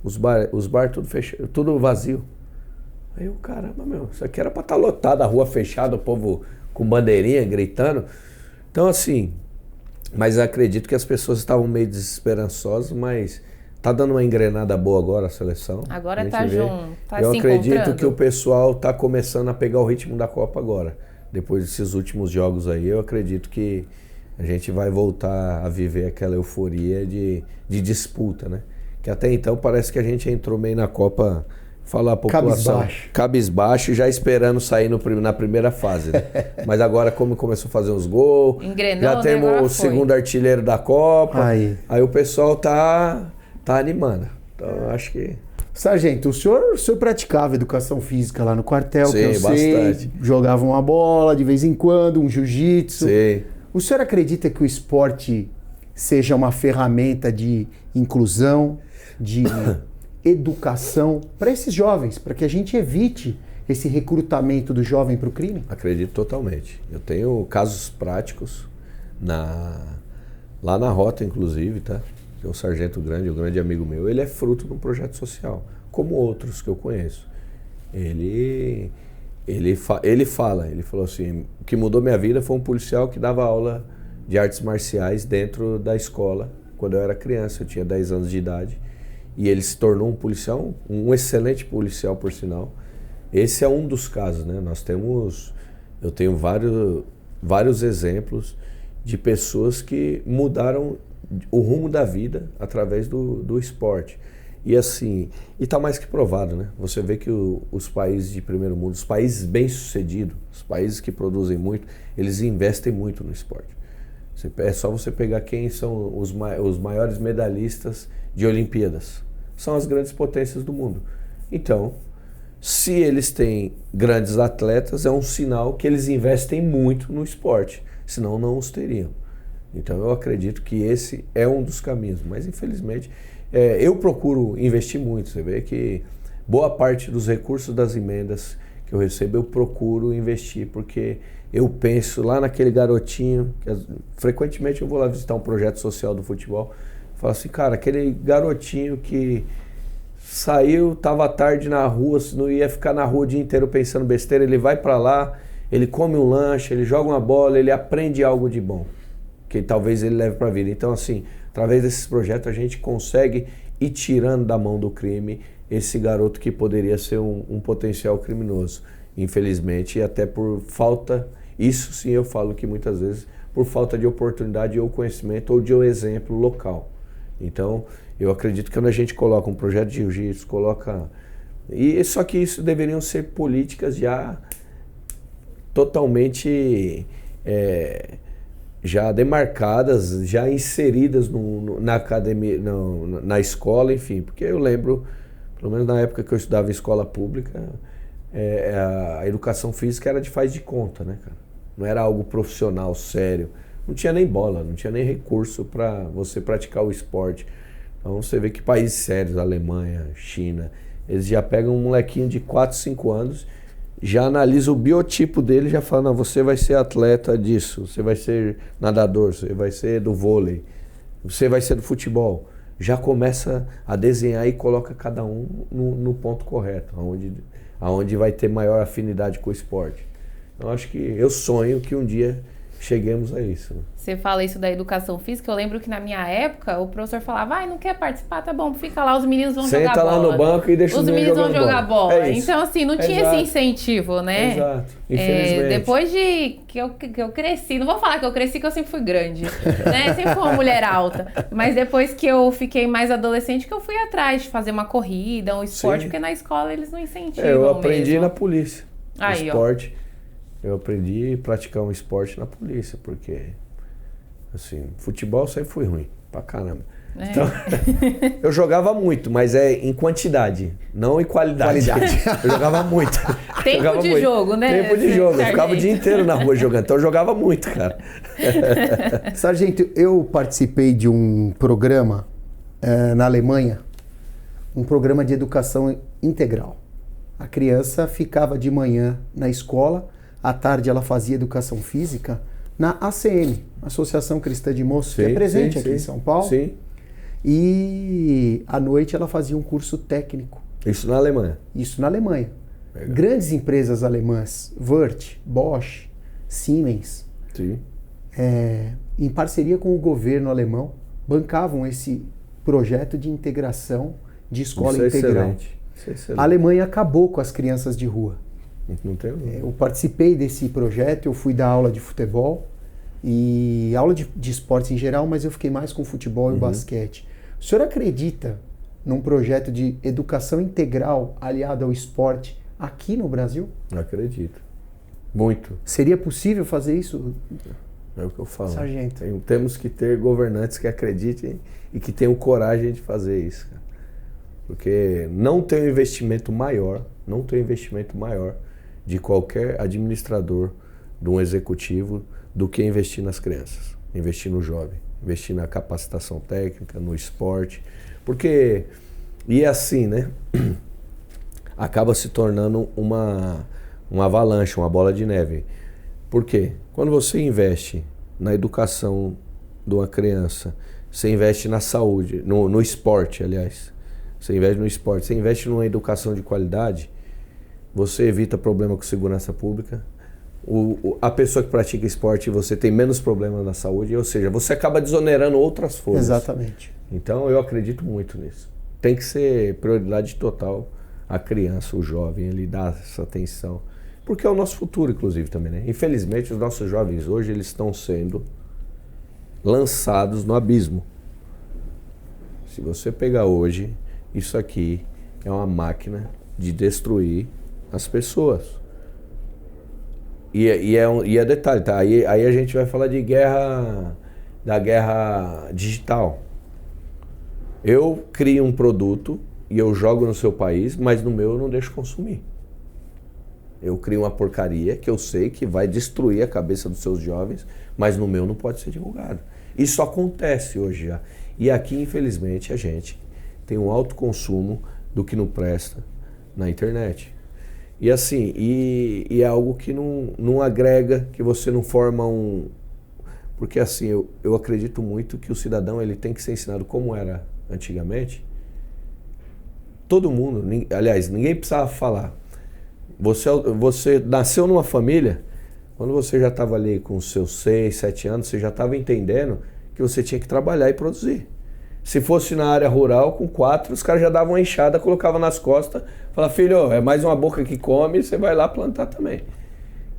os bar tudo fechado, tudo vazio. Aí eu, caramba, isso aqui era pra estar lotado, a rua fechada, o povo com bandeirinha, gritando. Então assim, mas acredito que as pessoas estavam meio desesperançosas, mas tá dando uma engrenada boa agora a seleção. Agora tá junto, tá se Eu acredito encontrando. que o pessoal tá começando a pegar o ritmo da Copa agora. Depois desses últimos jogos aí, eu acredito que a gente vai voltar a viver aquela euforia de disputa, né? Que até então parece que a gente entrou meio na Copa, falar a população cabisbaixo, já esperando sair na primeira fase, né? Mas agora, como começou a fazer uns gols, já temos o segundo artilheiro da Copa, aí o pessoal tá animando. Então, eu acho que... Sargento, o senhor praticava educação física lá no quartel, sim, que eu bastante. sei, jogava uma bola de vez em quando, um jiu-jitsu. Sim. O senhor acredita que o esporte seja uma ferramenta de inclusão, de educação para esses jovens, para que a gente evite esse recrutamento do jovem para o crime? Acredito totalmente. Eu tenho casos práticos, lá na Rota, inclusive, tá? Que é um sargento grande, um grande amigo meu, ele é fruto de um projeto social, como outros que eu conheço. Ele falou assim, o que mudou minha vida foi um policial que dava aula de artes marciais dentro da escola, quando eu era criança, eu tinha 10 anos de idade, e ele se tornou um policial, um excelente policial, por sinal. Esse é um dos casos, né? Eu tenho vários exemplos de pessoas que mudaram o rumo da vida através do esporte. E assim, e tá mais que provado, né? Você vê que os países de primeiro mundo, os países bem-sucedidos, os países que produzem muito, eles investem muito no esporte. É só você pegar quem são os maiores medalhistas de Olimpíadas. São as grandes potências do mundo. Então, se eles têm grandes atletas, é um sinal que eles investem muito no esporte, senão não os teriam. Então eu acredito que esse é um dos caminhos, mas infelizmente eu procuro investir muito. Você vê que boa parte dos recursos das emendas que eu recebo eu procuro investir, porque eu penso lá naquele garotinho, frequentemente eu vou lá visitar um projeto social do futebol, falo assim, cara, aquele garotinho que saiu, estava tarde na rua, não ia ficar na rua o dia inteiro pensando besteira, ele vai para lá, ele come um lanche, ele joga uma bola, ele aprende algo de bom, que talvez ele leve para a vida. Então, assim, através desses projetos a gente consegue ir tirando da mão do crime esse garoto que poderia ser um potencial criminoso. Infelizmente, e até por falta, isso sim eu falo que muitas vezes, por falta de oportunidade ou conhecimento ou de um exemplo local. Então, eu acredito que quando a gente coloca um projeto de jiu-jitsu, só que isso deveriam ser políticas já totalmente já demarcadas, já inseridas na academia, na escola, enfim. Porque eu lembro, pelo menos na época que eu estudava em escola pública, a educação física era de faz de conta, né, cara? Não era algo profissional, sério. Não tinha nem bola, não tinha nem recurso para você praticar o esporte. Então você vê que países sérios, Alemanha, China, eles já pegam um molequinho de 4, 5 anos, já analisa o biotipo dele, já fala, não, você vai ser atleta disso, você vai ser nadador, você vai ser do vôlei, você vai ser do futebol. Já começa a desenhar e coloca cada um no ponto correto, aonde vai ter maior afinidade com o esporte. Então acho que eu sonho que um dia cheguemos a isso. Você fala isso da educação física, eu lembro que na minha época o professor falava, não quer participar, tá bom, fica lá, os meninos vão jogar bola. Senta lá no banco e deixa os meninos vão jogar bola. Então assim, não tinha esse incentivo, né? Exato, infelizmente. Depois de que eu cresci, não vou falar que eu cresci, que eu sempre fui grande, né? Sempre fui uma mulher alta. Mas depois que eu fiquei mais adolescente, que eu fui atrás de fazer uma corrida, um esporte, porque na escola eles não incentivam eu aprendi mesmo. Na polícia. Aí, esporte. Eu aprendi a praticar um esporte na polícia, porque, assim, futebol sempre fui ruim, pra caramba. Então, eu jogava muito, mas em quantidade, não em qualidade. Eu jogava muito. Tempo de jogo, né? Tempo de jogo, eu ficava o dia inteiro na rua jogando, então eu jogava muito, cara. Sargento, eu participei de um programa na Alemanha, um programa de educação integral. A criança ficava de manhã na escola, à tarde ela fazia educação física na ACM, Associação Cristã de Moços, que é presente aqui em São Paulo. Sim. E à noite ela fazia um curso técnico. Isso na Alemanha? Isso na Alemanha. Legal. Grandes empresas alemãs, Wirth, Bosch, Siemens, sim. Em parceria com o governo alemão, bancavam esse projeto de integração de escola integral. Isso é excelente. A Alemanha acabou com as crianças de rua. Não tem Eu participei desse projeto, eu fui dar aula de futebol e aula de esportes em geral, mas eu fiquei mais com o futebol e o basquete. O senhor acredita num projeto de educação integral aliado ao esporte aqui no Brasil? Acredito. Muito. Seria possível fazer isso? É o que eu falo. Sargento. Temos que ter governantes que acreditem e que tenham coragem de fazer isso, cara. Porque não tem um investimento maior de qualquer administrador, de um executivo, do que investir nas crianças, investir no jovem, investir na capacitação técnica, no esporte. Porque, e é assim, né? Acaba se tornando uma avalanche, uma bola de neve. Por quê? Quando você investe na educação de uma criança, você investe na saúde, no esporte, aliás. Você investe no esporte, você investe numa educação de qualidade, você evita problema com segurança pública. A pessoa que pratica esporte, você tem menos problemas na saúde, ou seja, você acaba desonerando outras folhas. Exatamente. Então eu acredito muito nisso. Tem que ser prioridade total a criança, o jovem, ele dá essa atenção. Porque é o nosso futuro, inclusive, também, né? Infelizmente, os nossos jovens hoje, eles estão sendo lançados no abismo. Se você pegar hoje, isso aqui é uma máquina de destruir as pessoas. E é detalhe, tá? Aí a gente vai falar da guerra digital. Eu crio um produto e eu jogo no seu país, mas no meu eu não deixo consumir. Eu crio uma porcaria que eu sei que vai destruir a cabeça dos seus jovens, mas no meu não pode ser divulgado. Isso acontece hoje já. E aqui, infelizmente, a gente tem um alto consumo do que não presta na internet. E assim, e é algo que não agrega, que você não forma um... Porque assim, eu acredito muito que o cidadão ele tem que ser ensinado como era antigamente. Todo mundo, aliás, ninguém precisava falar. Você nasceu numa família, quando você já estava ali com os seus 6, 7 anos, você já estava entendendo que você tinha que trabalhar e produzir. Se fosse na área rural, com 4, os caras já davam uma enxada, colocavam nas costas, falavam, filho, é mais uma boca que come, você vai lá plantar também.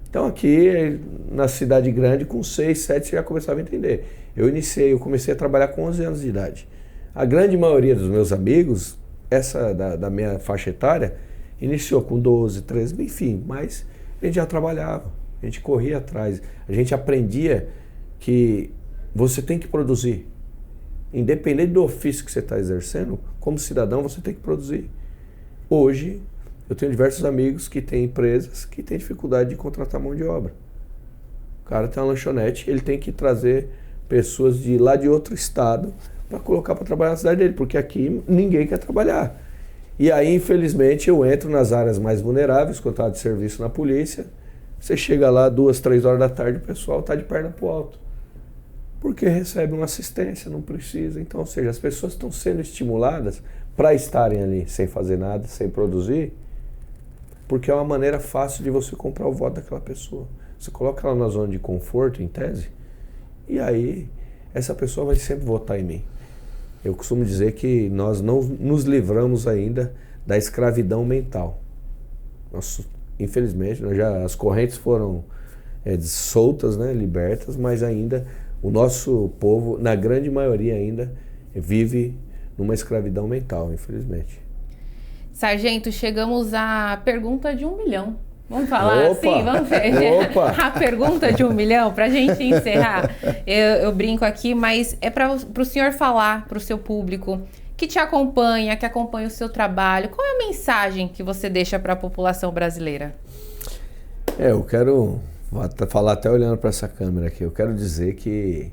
Então aqui, na cidade grande, com 6, 7, você já começava a entender. Eu comecei a trabalhar com 11 anos de idade. A grande maioria dos meus amigos, essa da minha faixa etária, iniciou com 12, 13, enfim, mas a gente já trabalhava, a gente corria atrás, a gente aprendia que você tem que produzir. Independente do ofício que você está exercendo, como cidadão você tem que produzir. Hoje, eu tenho diversos amigos que têm empresas que têm dificuldade de contratar mão de obra. O cara tem uma lanchonete, ele tem que trazer pessoas de lá de outro estado para colocar para trabalhar na cidade dele, porque aqui ninguém quer trabalhar. E aí, infelizmente, eu entro nas áreas mais vulneráveis, contrato de serviço na polícia, você chega lá 2, 3 horas da tarde, o pessoal está de perna para o alto. Porque recebe uma assistência, não precisa. Então, ou seja, as pessoas estão sendo estimuladas para estarem ali sem fazer nada, sem produzir, porque é uma maneira fácil de você comprar o voto daquela pessoa. Você coloca ela na zona de conforto, em tese, e aí essa pessoa vai sempre votar em mim. Eu costumo dizer que nós não nos livramos ainda da escravidão mental. Infelizmente, as correntes foram soltas, né, libertas, mas ainda o nosso povo, na grande maioria ainda, vive numa escravidão mental, infelizmente. Sargento, chegamos à pergunta de 1 milhão. Vamos falar Opa! assim? Vamos ver. A pergunta de 1 milhão, para a gente encerrar. Eu brinco aqui, mas é para o senhor falar para o seu público que te acompanha, que acompanha o seu trabalho. Qual é a mensagem que você deixa para a população brasileira? Eu quero falar até olhando para essa câmera aqui. Eu quero dizer que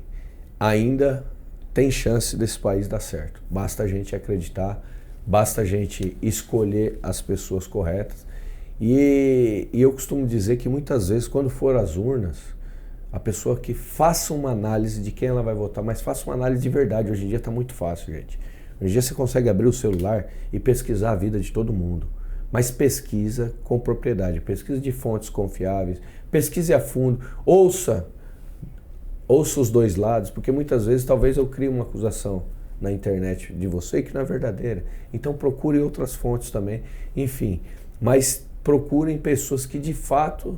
ainda tem chance desse país dar certo. Basta a gente acreditar, basta a gente escolher as pessoas corretas. E eu costumo dizer que muitas vezes, quando for às urnas, a pessoa que faça uma análise de quem ela vai votar, mas faça uma análise de verdade. Hoje em dia está muito fácil, gente. Hoje em dia você consegue abrir o celular e pesquisar a vida de todo mundo. Mas pesquisa com propriedade, pesquisa de fontes confiáveis, pesquise a fundo, ouça os dois lados, porque muitas vezes talvez eu crie uma acusação na internet de você que não é verdadeira. Então procure outras fontes também, enfim. Mas procurem pessoas que de fato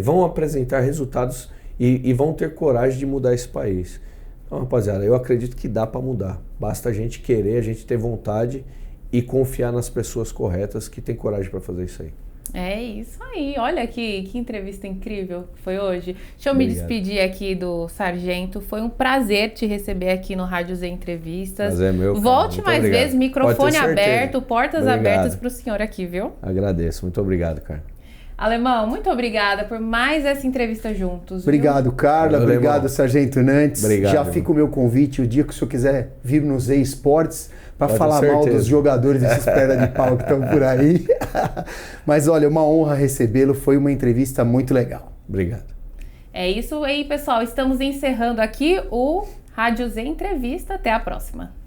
vão apresentar resultados e vão ter coragem de mudar esse país. Então, rapaziada, eu acredito que dá para mudar. Basta a gente querer, a gente ter vontade e confiar nas pessoas corretas que têm coragem para fazer isso aí. É isso aí. Olha que entrevista incrível que foi hoje. Deixa eu me despedir aqui do Sargento. Foi um prazer te receber aqui no Rádio Z Entrevistas. Prazer é meu, cara. Volte mais vezes, microfone aberto, portas abertas para o senhor aqui, viu? Agradeço. Muito obrigado, cara. Alemão, muito obrigada por mais essa entrevista juntos. Obrigado, Carla. Valeu, obrigado, Alemão. Sargento Nantes. Obrigado, já fica o meu convite, o dia que o senhor quiser vir no Z Esportes para falar mal dos jogadores desses perna de pau que estão por aí. Mas olha, uma honra recebê-lo, foi uma entrevista muito legal. Obrigado. É isso aí, pessoal. Estamos encerrando aqui o Rádio Z Entrevista. Até a próxima.